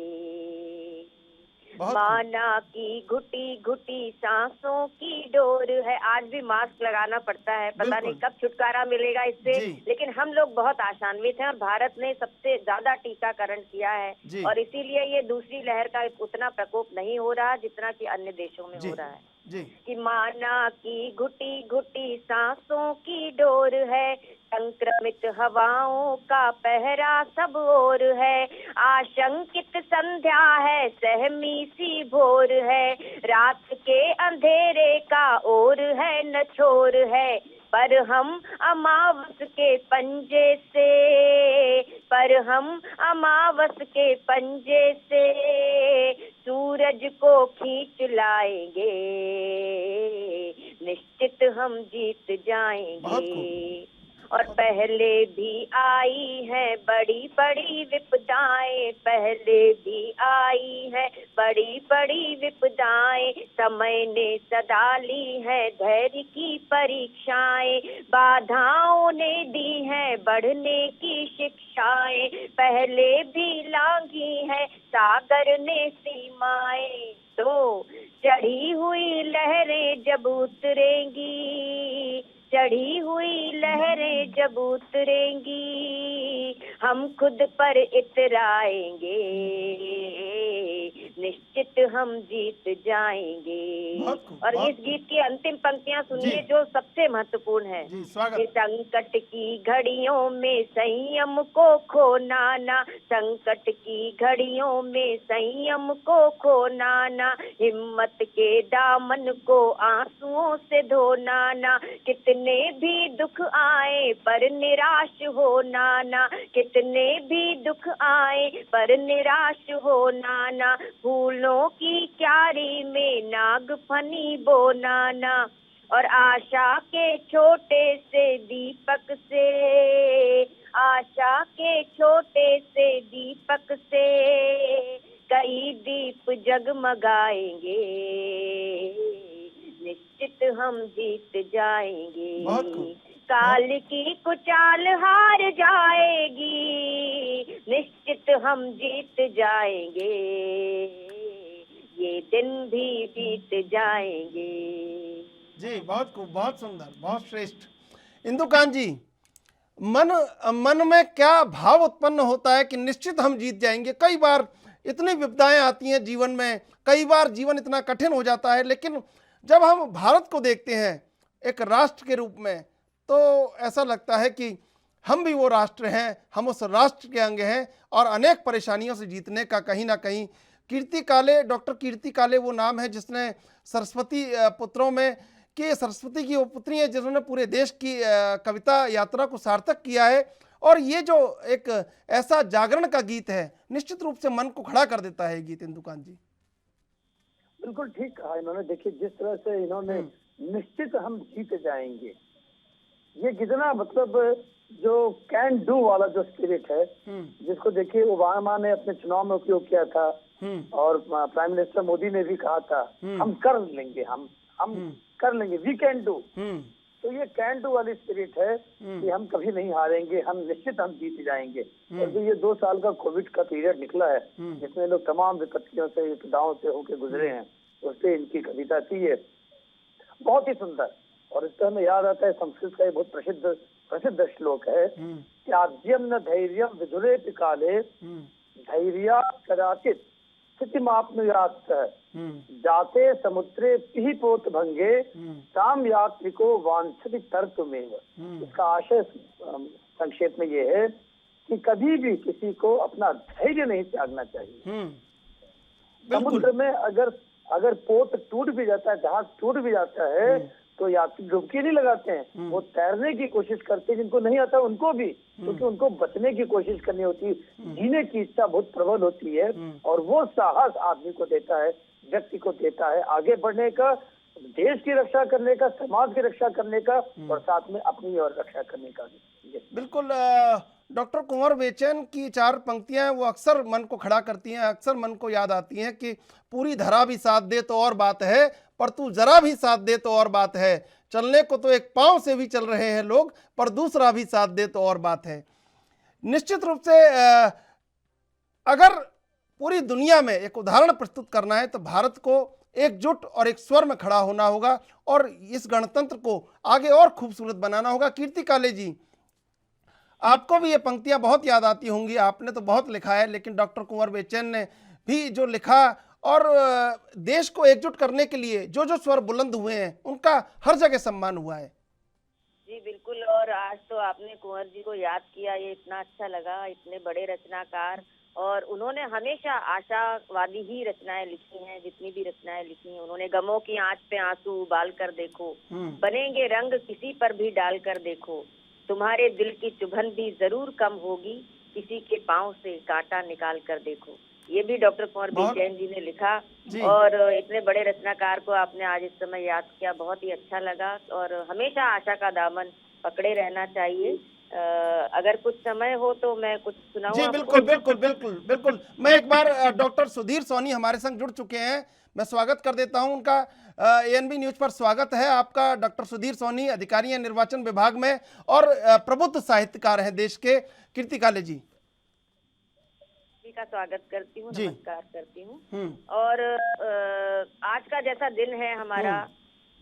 माना की घुटी घुटी सांसों की डोर है। आज भी मास्क लगाना पड़ता है, पता नहीं कब छुटकारा मिलेगा इससे, लेकिन हम लोग बहुत आशान्वित हैं और भारत ने सबसे ज्यादा टीकाकरण किया है और इसीलिए ये दूसरी लहर का उतना प्रकोप नहीं हो रहा जितना कि अन्य देशों में हो रहा है। कि माना की घुटी घुटी सांसों की डोर है, संक्रमित हवाओं का पहरा सब ओर है, आशंकित संध्या है, सहमी सी भोर है, रात के अंधेरे का ओर है न छोर है, पर हम अमावस के पंजे से, पर हम अमावस के पंजे से सूरज को खींच लाएंगे, निश्चित हम जीत जाएंगे। और पहले भी आई है बड़ी बड़ी विपदाएं, पहले भी आई है बड़ी बड़ी विपदाएं, समय ने सदा ली है धैर्य की परीक्षाएं, बाधाओं ने दी है बढ़ने की शिक्षाएं, पहले भी लांघी है सागर ने सीमाएं, तो चढ़ी हुई लहरें जब उतरेंगी, चढ़ी हुई लहरें जब उतरेंगी, हम खुद पर इतराएंगे, निश्चित हम जीत जाएंगे। और इस गीत की अंतिम पंक्तियां सुनिए जो सबसे महत्वपूर्ण है। कि संकट की घड़ियों में संयम को खोना ना, संकट की घड़ियों में संयम को खोना ना, हिम्मत के दामन को आंसुओं से धोना ना, कितने भी दुख आए पर निराश होना ना, कितने भी दुख आए पर निराश होना ना, फूलों की क्यारी में नाग फनी बोना ना, और आशा के छोटे से दीपक से, आशा के छोटे से दीपक से कई दीप जगमगाएंगे, निश्चित हम जीत जाएंगे, काल की कुचाल हार जाएगी, निश्चित हम जीत जाएंगे, ये दिन भी बीत जाएंगे। जी बहुत खूब, बहुत सुंदर, बहुत श्रेष्ठ। इंदुकांत जी, मन में क्या भाव उत्पन्न होता है कि निश्चित हम जीत जाएंगे? कई बार इतनी विपदाएं आती हैं जीवन में, कई बार जीवन इतना कठिन हो जाता है, लेकिन जब हम भारत को देखते हैं एक राष्ट्र के रूप में, तो ऐसा लगता है कि हम भी वो राष्ट्र हैं, हम उस राष्ट्र के अंग हैं, और अनेक परेशानियों से जीतने का कहीं ना कहीं कीर्ति काले, डॉक्टर कीर्ति काले वो नाम है जिसने सरस्वती पुत्रों में कि सरस्वती की वो पुत्री है जिन्होंने पूरे देश की कविता यात्रा को सार्थक किया है। और ये जो एक ऐसा जागरण का गीत है, निश्चित रूप से मन को खड़ा कर देता है गीत। इंदुकांत जी बिल्कुल ठीक कहा इन्होंने। देखिए जिस तरह से इन्होंने निश्चित हम जीत जाएंगे, ये कितना मतलब जो कैन डू वाला जो स्पिरिट है, जिसको देखिए ओबामा ने अपने चुनाव में उपयोग किया था और प्राइम मिनिस्टर मोदी ने भी कहा था हम कर लेंगे, हम कर लेंगे, वी कैन डू। तो ये कैन डू वाली स्पिरिट है कि हम कभी नहीं हारेंगे, हम निश्चित हम जीत जाएंगे। और जो ये 2 साल का कोविड का पीरियड निकला है जिसमें लोग तमाम विपत्तियों से, विपदाओं से होके गुजरे हैं, उससे इनकी कविता थी ये बहुत ही सुंदर। और इससे हमें याद आता है संस्कृत का ये बहुत प्रसिद्ध श्लोक है, त्याज्यम न धैर्यम विधुरेति काले धैर्या कदाचित स्थितिमाप्नुयात् जाते समुद्रे पिहिपोत भंगे ताम यात्रिको वांछति तर्कमेव। इसका आशय संक्षेप में ये है कि कभी भी किसी को अपना धैर्य नहीं त्यागना चाहिए। समुद्र में अगर पोत टूट भी जाता है, जहाज टूट भी जाता है, तो यात्री डुबकी नहीं लगाते हैं, वो तैरने की कोशिश करते हैं, जिनको नहीं आता उनको भी, क्योंकि उनको बचने की कोशिश करनी होती है, जीने की इच्छा बहुत प्रबल होती है, और वो साहस आदमी को देता है, व्यक्ति को देता है आगे बढ़ने का, देश की रक्षा करने का, समाज की रक्षा करने का, और साथ में अपनी और रक्षा करने का भी। बिल्कुल। डॉक्टर कुंवर बेचैन की 4 पंक्तियां वो अक्सर मन को खड़ा करती हैं, अक्सर मन को याद आती हैं कि पूरी धरा भी साथ दे तो और बात है, पर तू जरा भी साथ दे तो और बात है, चलने को तो एक पांव से भी चल रहे हैं लोग, पर दूसरा भी साथ दे तो और बात है। निश्चित रूप से अगर पूरी दुनिया में एक उदाहरण प्रस्तुत करना है तो भारत को एकजुट और एक स्वर में खड़ा होना होगा और इस गणतंत्र को आगे और खूबसूरत बनाना होगा। कीर्ति काले जी, आपको भी ये पंक्तियां बहुत याद आती होंगी, आपने तो बहुत लिखा है, लेकिन डॉक्टर कुंवर बेचैन ने भी जो लिखा और देश को एकजुट करने के लिए जो जो स्वर बुलंद हुए हैं उनका हर जगह सम्मान हुआ है। जी बिल्कुल। और आज तो आपने कुंवर जी को याद किया, ये इतना अच्छा लगा। इतने बड़े रचनाकार, और उन्होंने हमेशा आशावादी ही रचनाएं लिखी हैं। जितनी भी रचनाएं लिखी हैं उन्होंने, गमों की आंच पे आंसू उबाल कर देखो, बनेंगे रंग किसी पर भी डाल कर देखो, तुम्हारे दिल की चुभन भी जरूर कम होगी, किसी के पाँव से कांटा निकाल कर देखो। ये भी डॉक्टर कुंवर बेचैन जी ने लिखा। और इतने बड़े रचनाकार को आपने आज इस समय याद किया, बहुत ही अच्छा लगा। और हमेशा आशा का दामन पकड़े रहना चाहिए। अगर कुछ समय हो तो मैं कुछ सुनाऊं जी आपको? बिल्कुल बिल्कुल बिल्कुल बिल्कुल। मैं एक बार डॉक्टर सुधीर सोनी हमारे संग जुड़ चुके हैं, मैं स्वागत कर देता हूं उनका। एएनबी न्यूज पर स्वागत है आपका। डॉक्टर सुधीर सोनी अधिकारी हैं निर्वाचन विभाग में और प्रबुद्ध साहित्यकार हैं देश के। कीर्ति काले जी का स्वागत करती हूँ, जी। नमस्कार करती हूँ। और आज का जैसा दिन है हमारा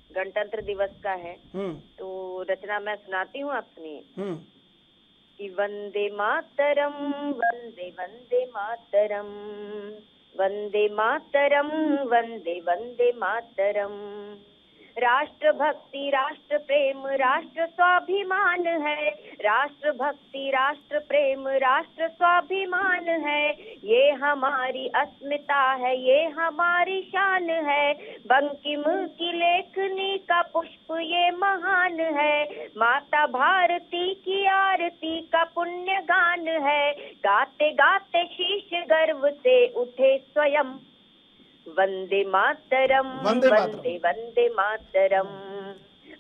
गणतंत्र दिवस का है, तो रचना मैं सुनाती हूँ, आप सुनिए। कि वंदे मातरम वंदे वंदे मातरम, वंदे मातरम वंदे वंदे मातरम। राष्ट्र भक्ति राष्ट्र प्रेम राष्ट्र स्वाभिमान है, राष्ट्र भक्ति राष्ट्र प्रेम राष्ट्र स्वाभिमान है। ये हमारी अस्मिता है, ये हमारी शान है। बंकिम की लेखनी का पुष्प ये महान है। माता भारती की आरती का पुण्य गान है। गाते गाते शीश गर्व से उठे स्वयं। वंदे मातरम वंदे वंदे वंदे मातरम,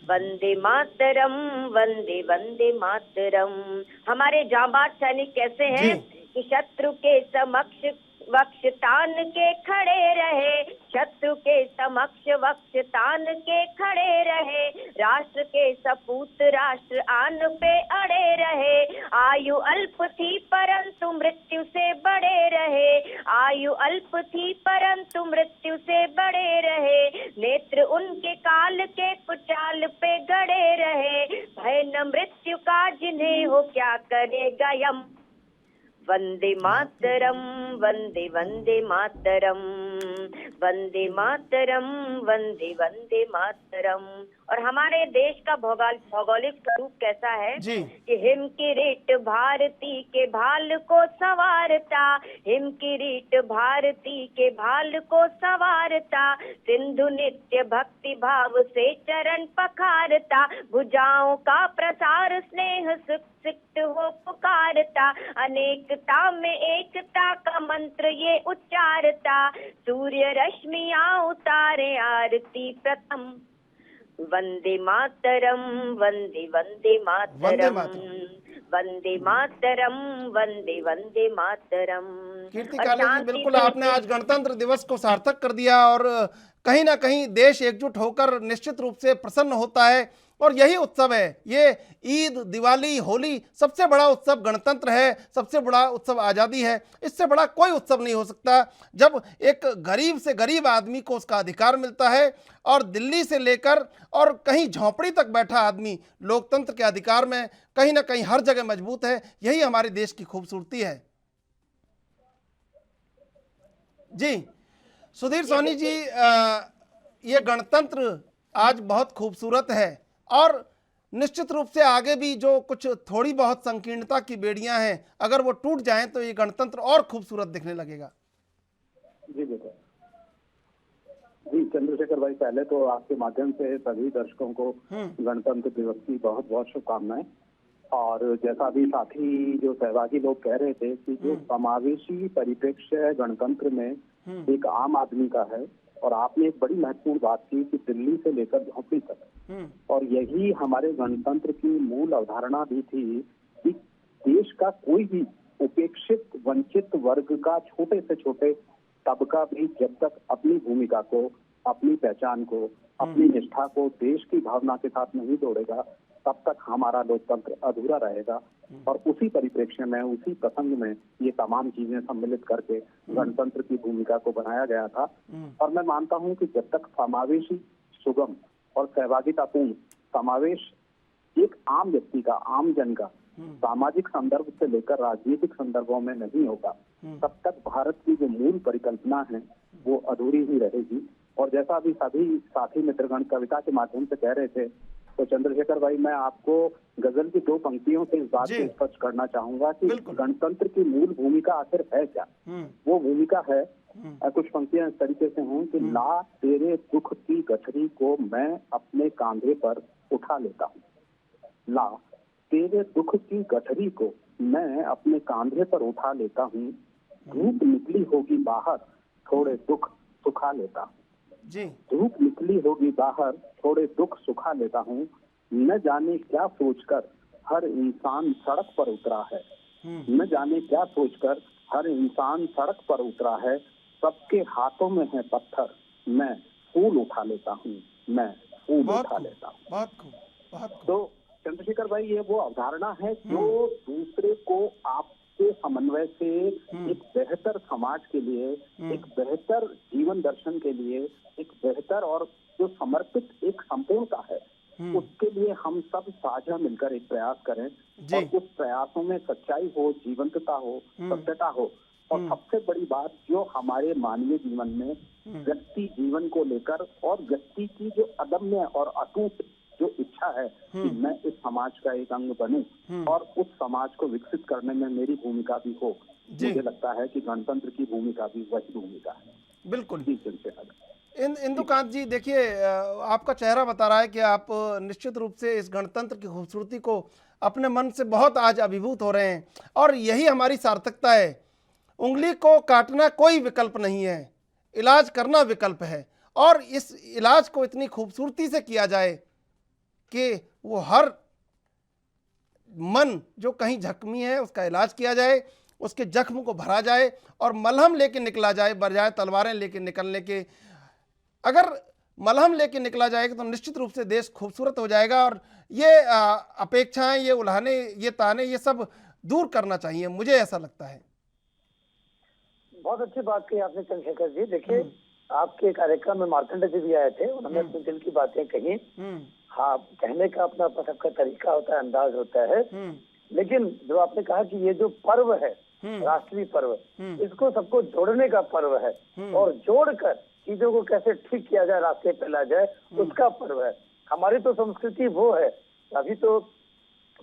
वंदे मातरम वंदे वंदे मातरम। हमारे जांबाज सैनिक कैसे हैं कि शत्रु के समक्ष वक्ष तान के खड़े रहे, शत्रु के समक्ष वक्ष तान के खड़े रहे। राष्ट्र के सपूत राष्ट्र आन पे अड़े रहे। आयु अल्प थी परंतु मृत्यु से बड़े रहे, आयु अल्प थी परंतु मृत्यु से बड़े रहे। नेत्र उनके काल के कुचाल पे गड़े रहे। भय न मृत्यु का जिन्हें हो क्या करेगा यम। वंदे मातरम वंदे वंदे मातरम, वंदे मातरम वंदे वंदे मातरम। और हमारे देश का भौगोलिक स्वरूप कैसा है कि हिम किरीट भारती के भाल को संवारता, हिम किरीट भारती के भाल को संवारता। सिंधु नित्य भक्ति भाव से चरण पखारता, भुजाओं का प्रसार स्नेह सिक्त हो पुकारता। अनेकता में एकता का मंत्र ये उच्चारता। सूर्य रश्मियां उतारे आरती प्रथम। वंदे मातरम वंदे वंदे मातरम, वंदे मातरम वंदे वंदे मातरम। कीर्ति काले जी बिल्कुल, आपने आज गणतंत्र दिवस को सार्थक कर दिया और कहीं ना कहीं देश एकजुट होकर निश्चित रूप से प्रसन्न होता है। और यही उत्सव है, ये ईद, दिवाली, होली, सबसे बड़ा उत्सव गणतंत्र है, सबसे बड़ा उत्सव आज़ादी है। इससे बड़ा कोई उत्सव नहीं हो सकता जब एक गरीब से गरीब आदमी को उसका अधिकार मिलता है और दिल्ली से लेकर और कहीं झोंपड़ी तक बैठा आदमी लोकतंत्र के अधिकार में कहीं ना कहीं हर जगह मजबूत है। यही हमारे देश की खूबसूरती है। जी सुधीर सोनी जी, ये गणतंत्र आज बहुत खूबसूरत है और निश्चित रूप से आगे भी जो कुछ थोड़ी बहुत संकीर्णता की बेड़ियां हैं, अगर वो टूट जाएं तो ये गणतंत्र और खूबसूरत दिखने लगेगा। जी बेटा, जी चंद्रशेखर भाई, पहले तो आपके माध्यम से सभी दर्शकों को गणतंत्र दिवस की बहुत बहुत शुभकामनाएं। और जैसा अभी साथी जो सहभागी लोग कह रहे थे कि जो समावेशी परिप्रेक्ष्य गणतंत्र में एक आम आदमी का है, और आपने एक बड़ी महत्वपूर्ण बात की कि दिल्ली से लेकर झोंपड़ी तक, और यही हमारे गणतंत्र की मूल अवधारणा भी थी कि देश का कोई भी उपेक्षित वंचित वर्ग का छोटे से छोटे तबका भी जब तक अपनी भूमिका को, अपनी पहचान को, अपनी निष्ठा को देश की भावना के साथ नहीं जोड़ेगा, तब तक हमारा लोकतंत्र अधूरा रहेगा। और उसी परिप्रेक्ष्य में, उसी प्रसंग में ये तमाम चीजें सम्मिलित करके गणतंत्र की भूमिका को बनाया गया था। और मैं मानता हूं कि जब तक समावेशी, सुगम और सहभागितापूर्ण समावेश एक आम व्यक्ति का, आम जन का सामाजिक संदर्भ से लेकर राजनीतिक संदर्भों में नहीं होगा, तब तक भारत की जो मूल परिकल्पना है वो अधूरी ही रहेगी। और जैसा अभी सभी साथी मित्रगण कविता के माध्यम से कह रहे थे, तो चंद्रशेखर भाई, मैं आपको गजल की 2 पंक्तियों से इस बात को स्पष्ट करना चाहूंगा कि गणतंत्र की मूल भूमिका आखिर है क्या। वो भूमिका है, कुछ पंक्तियां इस तरीके से हैं कि ला तेरे दुख की गठरी को मैं अपने कांधे पर उठा लेता हूँ, ला तेरे दुख की गठरी को मैं अपने कांधे पर उठा लेता हूँ। धूप निकली होगी बाहर, थोड़े दुख सुखा लेता हूँ। धूप निकली होगी बाहर, थोड़े दुख सुखा लेता हूँ। न जाने क्या सोचकर हर इंसान सड़क पर उतरा है, न जाने क्या सोचकर हर इंसान सड़क पर उतरा है। सबके हाथों में है पत्थर, मैं फूल उठा लेता हूँ, मैं फूल उठा लेता हूँ। बहुत खूब, बहुत खूब। तो चंद्रशेखर भाई, ये वो अवधारणा है जो दूसरे को आपके समन्वय से एक बेहतर समाज के लिए, एक बेहतर जीवन दर्शन के लिए, एक बेहतर और जो समर्पित एक संपूर्णता है, उसके लिए हम सब साझा मिलकर एक प्रयास करें और उस प्रयासों में सच्चाई हो, जीवंतता हो, सत्यता हो, और सबसे बड़ी बात जो हमारे मानवीय जीवन में व्यक्ति जीवन को लेकर और व्यक्ति की जो अदम्य और अटूट जो इच्छा है कि मैं इस समाज का एक अंग बनूं और उस समाज को विकसित करने में मेरी भूमिका भी हो। मुझे लगता है कि गणतंत्र की भूमिका भी वही भूमिका है। बिल्कुल। जी चंद्रशेखर। इंदुकांत जी, देखिए, आपका चेहरा बता रहा है कि आप निश्चित रूप से इस गणतंत्र की खूबसूरती को अपने मन से बहुत आज अभिभूत हो रहे हैं, और यही हमारी सार्थकता है। उंगली को काटना कोई विकल्प नहीं है, इलाज करना विकल्प है, और इस इलाज को इतनी खूबसूरती से किया जाए कि वो हर मन जो कहीं जख्मी है उसका इलाज किया जाए, उसके जख्म को भरा जाए और मलहम लेके निकला जाए, बजाय तलवारें लेके निकलने के। अगर मलहम लेके निकला जाएगा तो निश्चित रूप से देश खूबसूरत हो जाएगा, और ये अपेक्षाएं, ये उल्हाने, ये ताने, ये सब दूर करना चाहिए, मुझे ऐसा लगता है। बहुत अच्छी बात कही आपने चंद्रशेखर जी। देखिए, आपके कार्यक्रम में मार्कंडे जी भी आए थे, उन्होंने अपने दिल की बातें कही। हाँ, कहने का अपना सबका तरीका होता है, अंदाज होता है, लेकिन जो आपने कहा कि ये जो पर्व है, राष्ट्रीय पर्व, इसको सबको जोड़ने का पर्व है, और जोड़कर चीजों को कैसे ठीक किया जाए, रास्ते पे ला जाए, उसका पर्व है। हमारी तो संस्कृति वो है। अभी तो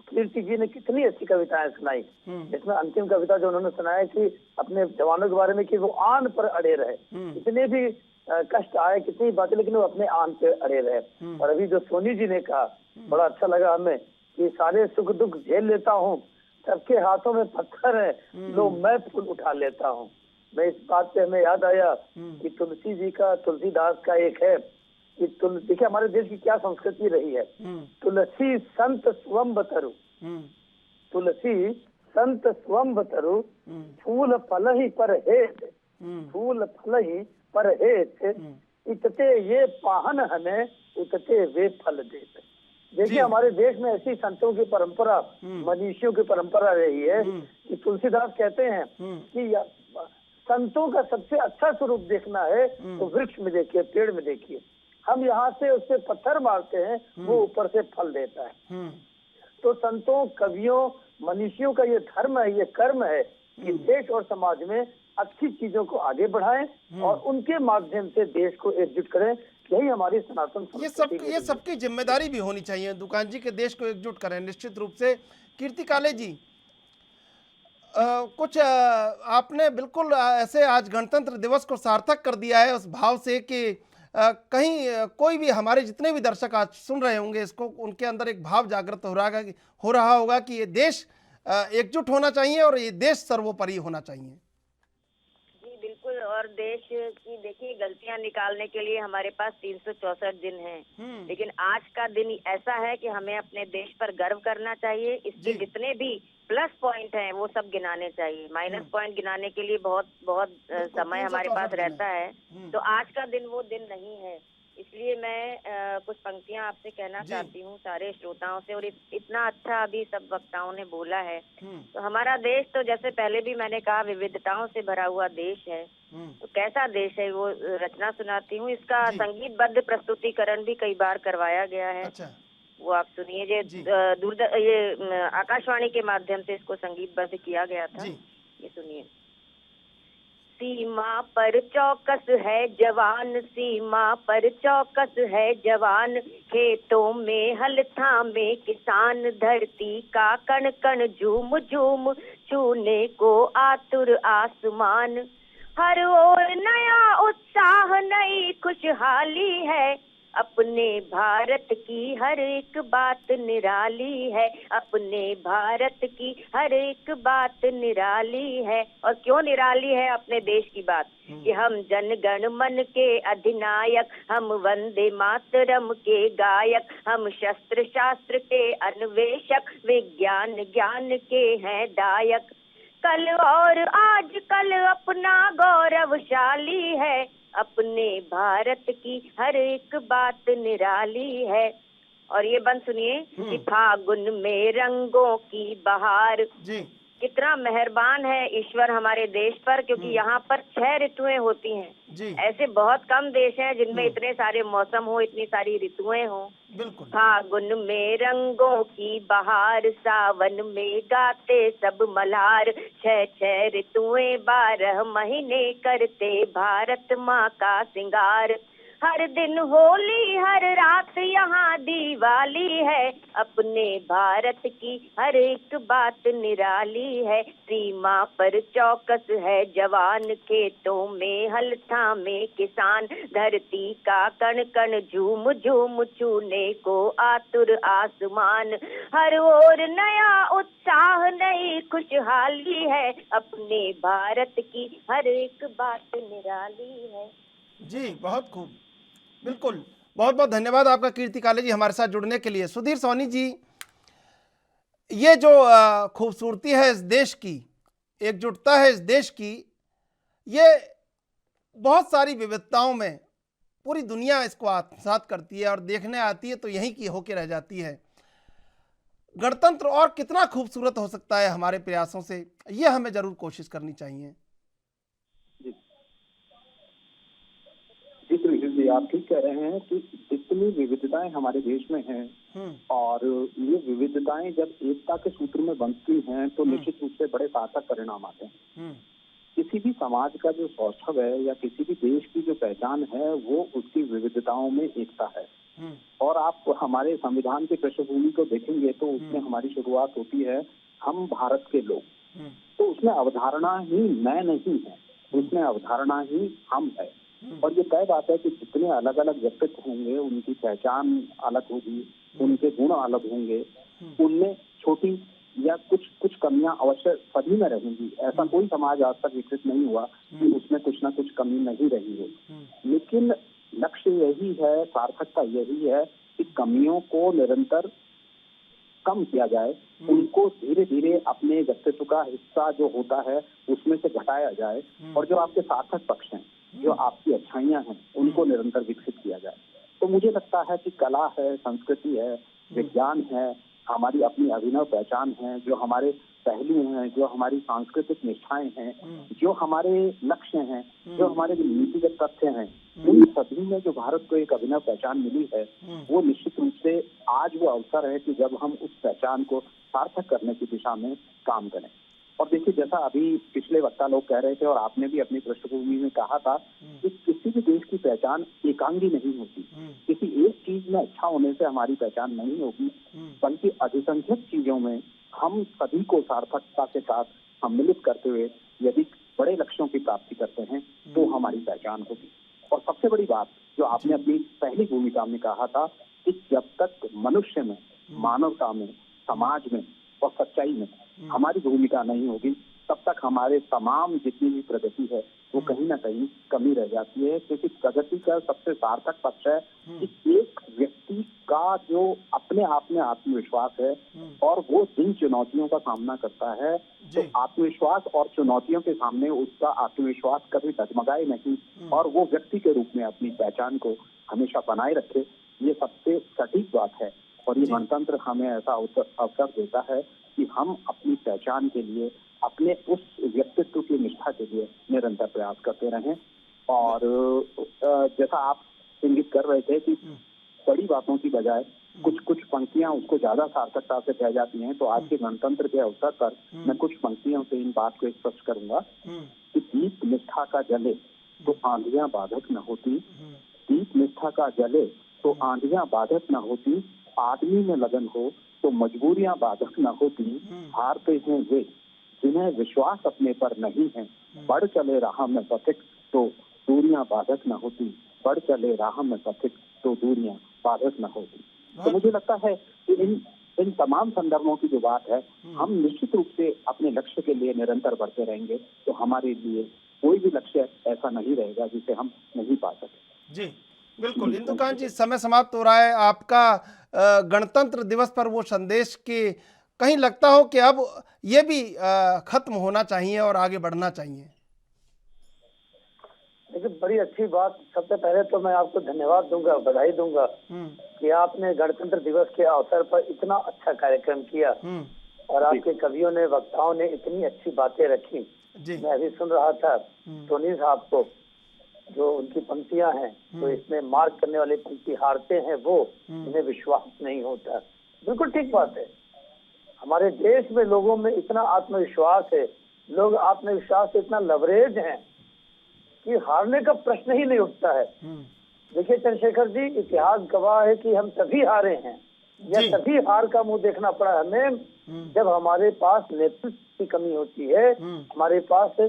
कीर्ति जी ने कितनी अच्छी कविताएं सुनाई, जिसमें अंतिम कविता जो उन्होंने सुनाया कि अपने जवानों के बारे में कि वो आन पर अड़े रहे, कितने भी कष्ट आए, कितनी बातें, लेकिन वो अपने आन पे अड़े रहे। और अभी जो सोनी जी ने कहा, बड़ा अच्छा लगा हमें, कि सारे सुख दुख झेल लेता हूँ, सबके हाथों में पत्थर है, लो मैं फूल उठा लेता हूँ। मैं इस बात पे हमें याद आया कि तुलसी जी का, तुलसीदास का एक है कि देखिए हमारे देश की क्या संस्कृति रही है। तुलसी संत स्वंब तरु, तुलसी संत स्वंब तरु, फूल फल ही पर हेत, फूल फल ही पर हेत, इतते ये पाहन हमें, उतते वे फल देते। देखिए हमारे देश में ऐसी संतों की परंपरा, मनीषियों की परंपरा रही है कि तुलसीदास कहते हैं कि संतों का सबसे अच्छा स्वरूप देखना है तो वृक्ष में देखिए, पेड़ में देखिए। हम यहाँ से उससे पत्थर मारते हैं, वो ऊपर से फल देता है। तो संतों, कवियों, मनीषियों का ये धर्म है, ये कर्म है कि देश और समाज में अच्छी चीजों को आगे बढ़ाएं और उनके माध्यम से देश को एकजुट करें। यही हमारी सनातन ये सबकी जिम्मेदारी भी होनी चाहिए, दुकान जी, के देश को एकजुट करें निश्चित रूप से। कीर्ति काले जी, कुछ आपने बिल्कुल ऐसे आज गणतंत्र दिवस को सार्थक कर दिया है उस भाव से कि कहीं कोई भी, हमारे जितने भी दर्शक आज सुन रहे होंगे इसको, उनके अंदर एक भाव जागृत हो रहा होगा कि ये देश एकजुट होना चाहिए और ये देश सर्वोपरि होना चाहिए। जी बिल्कुल। और देश की देखिए गलतियां निकालने के लिए हमारे पास 364 दिन हैं, लेकिन आज का दिन ऐसा है कि हमें अपने देश पर गर्व करना चाहिए। इसके जितने भी प्लस पॉइंट हैं वो सब गिनाने चाहिए। माइनस पॉइंट गिनाने के लिए बहुत समय हमारे पास रहता है, तो आज का दिन वो दिन नहीं है। इसलिए मैं कुछ पंक्तियां आपसे कहना चाहती हूँ सारे श्रोताओं से। और इतना अच्छा अभी सब वक्ताओं ने बोला है। तो हमारा देश तो जैसे पहले भी मैंने कहा विविधताओं से भरा हुआ देश है। तो कैसा देश है वो रचना सुनाती हूँ। इसका संगीतबद्ध प्रस्तुतिकरण भी कई बार करवाया गया है। वो आप सुनिए, ये आकाशवाणी के माध्यम से इसको संगीतबद्ध किया गया था। ये सुनिए। सीमा पर चौकस है जवान, सीमा पर चौकस है जवान, खेतों में हल थामे किसान, धरती का कण कण झूम झूम छूने को आतुर आसमान। हर ओर नया उत्साह, नई खुशहाली है, अपने भारत की हर एक बात निराली है, अपने भारत की हर एक बात निराली है। और क्यों निराली है अपने देश की बात? कि हम जन गण मन के अधिनायक, हम वंदे मातरम के गायक, हम शस्त्र शास्त्र के अन्वेषक, विज्ञान ज्ञान के हैं दायक। कल और आज कल अपना गौरवशाली है, अपने भारत की हर एक बात निराली है। और ये बंद सुनिए कि फागुन में रंगों की बहार। जी कितना मेहरबान है ईश्वर हमारे देश पर, क्योंकि यहाँ पर 6 ऋतुएं होती हैं। जी ऐसे बहुत कम देश हैं जिनमें इतने सारे मौसम हो, इतनी सारी ऋतुएं हो। बिल्कुल। फागुन में रंगों की बहार, सावन में गाते सब मल्हार, 6 ऋतुएं 12 महीने करते भारत माँ का श्रृंगार। हर दिन होली हर रात यहाँ दिवाली है, अपने भारत की हर एक बात निराली है। सीमा पर चौकस है जवान, खेतों में हल थामे किसान, धरती का कण कण झूम झूम छूने को आतुर आसमान। हर ओर नया उत्साह नई खुशहाली है, अपने भारत की हर एक बात निराली है। जी बहुत खूब, बिल्कुल। बहुत बहुत धन्यवाद आपका कीर्ति काले जी हमारे साथ जुड़ने के लिए। सुधीर सोनी जी, ये जो खूबसूरती है इस देश की, एकजुटता है इस देश की, ये बहुत सारी विविधताओं में पूरी दुनिया इसको आत्मसात करती है और देखने आती है तो यहीं की होके रह जाती है। गणतंत्र और कितना खूबसूरत हो सकता है हमारे प्रयासों से, ये हमें जरूर कोशिश करनी चाहिए। जी आप ठीक कह रहे हैं कि जितनी विविधताएं हमारे देश में हैं और ये विविधताएं जब एकता के सूत्र में बंधती हैं तो निश्चित रूप से बड़े सार्थक परिणाम आते हैं। किसी भी समाज का जो सौष्ठव है या किसी भी देश की जो पहचान है वो उसकी विविधताओं में एकता है। और आप हमारे संविधान की पृष्ठभूमि को देखेंगे तो उसमें हमारी शुरुआत होती है हम भारत के लोग, तो उसमें अवधारणा ही मैं नहीं है, उसमें अवधारणा ही हम है। और ये तय बात है कि जितने अलग अलग व्यक्तित्व होंगे उनकी पहचान अलग होगी, उनके गुण अलग होंगे, उनमें छोटी या कुछ कमियां अवश्य सभी में रहेंगी। ऐसा कोई समाज आज तक विकसित नहीं हुआ कि उसमें कुछ ना कुछ कमी नहीं रही हो। लेकिन लक्ष्य यही है, सार्थकता यही है कि कमियों को निरंतर कम किया जाए, उनको धीरे धीरे अपने व्यक्तित्व का हिस्सा जो होता है उसमें से घटाया जाए, और जो आपके सार्थक पक्ष हैं, जो आपकी अच्छाइयां हैं, उनको निरंतर विकसित किया जाए। तो मुझे लगता है कि कला है, संस्कृति है, विज्ञान है, हमारी अपनी अभिनव पहचान है, जो हमारे पहलू हैं, जो हमारी सांस्कृतिक निष्ठाएं हैं, जो हमारे लक्ष्य हैं, जो हमारे नीतिगत तथ्य हैं, उन सभी में जो भारत को एक अभिनव पहचान मिली है, वो निश्चित रूप से आज वो अवसर है कि जब हम उस पहचान को सार्थक करने की दिशा में काम करें। और देखिए, जैसा अभी पिछले वक्ता लोग कह रहे थे और आपने भी अपनी पृष्ठभूमि में कहा था कि किसी भी देश की पहचान एकांगी नहीं होती, किसी एक चीज में अच्छा होने से हमारी पहचान नहीं होगी, बल्कि अधिसंख्यक चीजों में हम सभी को सार्थकता के साथ सम्मिलित करते हुए यदि बड़े लक्ष्यों की प्राप्ति करते हैं तो हमारी पहचान होगी। और सबसे बड़ी बात जो आपने अपनी पहली भूमिका में कहा था कि जब तक मनुष्य में, मानवता में, समाज में और सच्चाई में हमारी भूमिका नहीं होगी, तब तक हमारे तमाम जितनी भी प्रगति है वो कहीं ना कहीं कमी रह जाती है। क्योंकि प्रगति का सबसे सार्थक पक्ष है कि एक व्यक्ति का जो अपने आप में आत्मविश्वास है और वो जिन चुनौतियों का सामना करता है, तो आत्मविश्वास और चुनौतियों के सामने उसका आत्मविश्वास कभी डगमगाए नहीं और वो व्यक्ति के रूप में अपनी पहचान को हमेशा बनाए रखे, ये सबसे सटीक बात है। और ये गणतंत्र हमें ऐसा अवसर देता है कि हम अपनी पहचान के लिए, अपने उस व्यक्तित्व की निष्ठा के लिए निरंतर प्रयास करते रहें। और जैसा आप इंगित कर रहे थे कि बड़ी बातों की बजाय कुछ पंक्तियां उसको ज्यादा सार्थकता से कह जाती हैं, तो आज के गणतंत्र के अवसर पर मैं कुछ पंक्तियों से इन बात को स्पष्ट करूंगा कि दीप निष्ठा का जले तो आंधियां बाधक न होती, दीप निष्ठा का जले तो आंधियां बाधक न होती, आदमी में लगन हो तो मजबूरियां बाधक न होती, हारते हैं वे जिन्हें विश्वास अपने पर नहीं है, बढ़ चले राह में पथिक तो दूरियां बाधक न होती, बढ़ चले राह में पथिक तो दूरियां बाधित न होती। तो मुझे लगता है कि इन तमाम संदर्भों की जो बात है, हम निश्चित रूप से अपने लक्ष्य के लिए निरंतर बढ़ते रहेंगे तो हमारे लिए कोई भी लक्ष्य ऐसा नहीं रहेगा जिसे हम नहीं पा सके। जी बिल्कुल। इंदुकांत जी, समय समाप्त हो रहा है। आपका गणतंत्र दिवस पर वो संदेश कि कहीं लगता हो कि अब ये भी खत्म होना चाहिए और आगे बढ़ना चाहिए? देखिए, बड़ी अच्छी बात। सबसे पहले तो मैं आपको धन्यवाद दूंगा, बधाई दूंगा कि आपने गणतंत्र दिवस के अवसर पर इतना अच्छा कार्यक्रम किया और आपके कवियों ने, वक्ताओं ने इतनी अच्छी बातें रखी। मैं अभी सुन रहा था टोनी साहब को, जो उनकी पंक्तियां हैं, तो इसमें मार्क करने वाली पंक्ति, हारते हैं वो इन्हें विश्वास नहीं होता। बिल्कुल ठीक बात है। हमारे देश में लोगों में इतना आत्मविश्वास है, लोग आत्मविश्वास से इतना लवरेज हैं कि हारने का प्रश्न ही नहीं उठता है। देखिए चंद्रशेखर जी, इतिहास गवाह है कि हम सभी हारे हैं। यह सभी हार का मुंह देखना पड़ा हमें जब हमारे पास नेतृत्व की कमी होती है, हमारे पास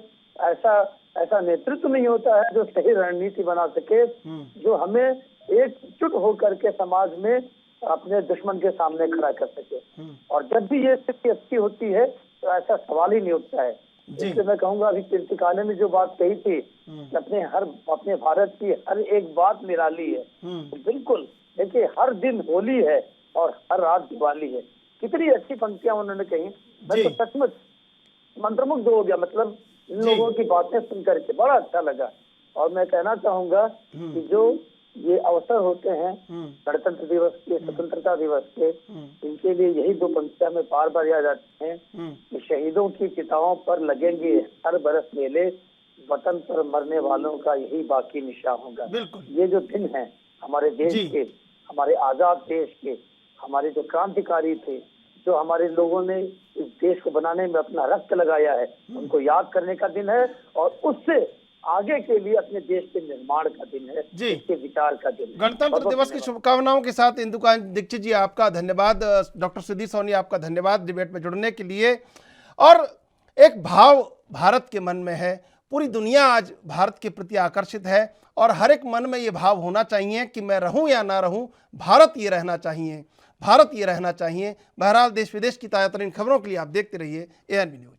ऐसा नेतृत्व नहीं होता है जो सही रणनीति बना सके, जो हमें एकजुट होकर के समाज में अपने दुश्मन के सामने खड़ा कर सके। और जब भी ये स्थिति अच्छी होती है तो ऐसा सवाल ही नहीं उठता है। इसलिए मैं कहूंगा, अभी कीर्तिकाले ने जो बात कही थी, अपने भारत की हर एक बात निराली है। तो बिल्कुल देखिए, हर दिन होली है और हर रात दिवाली है। कितनी अच्छी पंक्तियां उन्होंने कही। मैं तो सचमुच मंत्रमुग्ध हो गया। मतलब इन लोगों की बातें सुन करके बड़ा अच्छा लगा। और मैं कहना चाहूंगा कि जो ये अवसर होते हैं गणतंत्र दिवस के, स्वतंत्रता दिवस के, इनके लिए यही दो पंक्तियां में बार बार याद आती हैं कि शहीदों की चिताओं पर लगेंगे हर बरस मेले, वतन पर मरने वालों का यही बाकी निशान होगा। ये जो दिन है हमारे देश के, हमारे आजाद देश के, हमारे जो क्रांतिकारी थे, जो हमारे लोगों ने इस देश को बनाने में अपना रक्त लगाया है, उनको याद करने का दिन है और उससे आगे के लिए अपने देश के निर्माण का दिन है, इसके विचार का दिन है। गणतंत्र दिवस की शुभकामनाओं के साथ इंदुकांत दीक्षित जी आपका धन्यवाद, डॉक्टर सुधीर सोनी आपका धन्यवाद डिबेट में जुड़ने के लिए। और एक भाव भारत के मन में है, पूरी दुनिया आज भारत के प्रति आकर्षित है और हर एक मन में ये भाव होना चाहिए कि मैं रहूं या ना रहूं, भारत ये रहना चाहिए, भारत ये रहना चाहिए। बहरहाल देश विदेश की ताज़ा तरीन खबरों के लिए आप देखते रहिए ANB न्यूज़।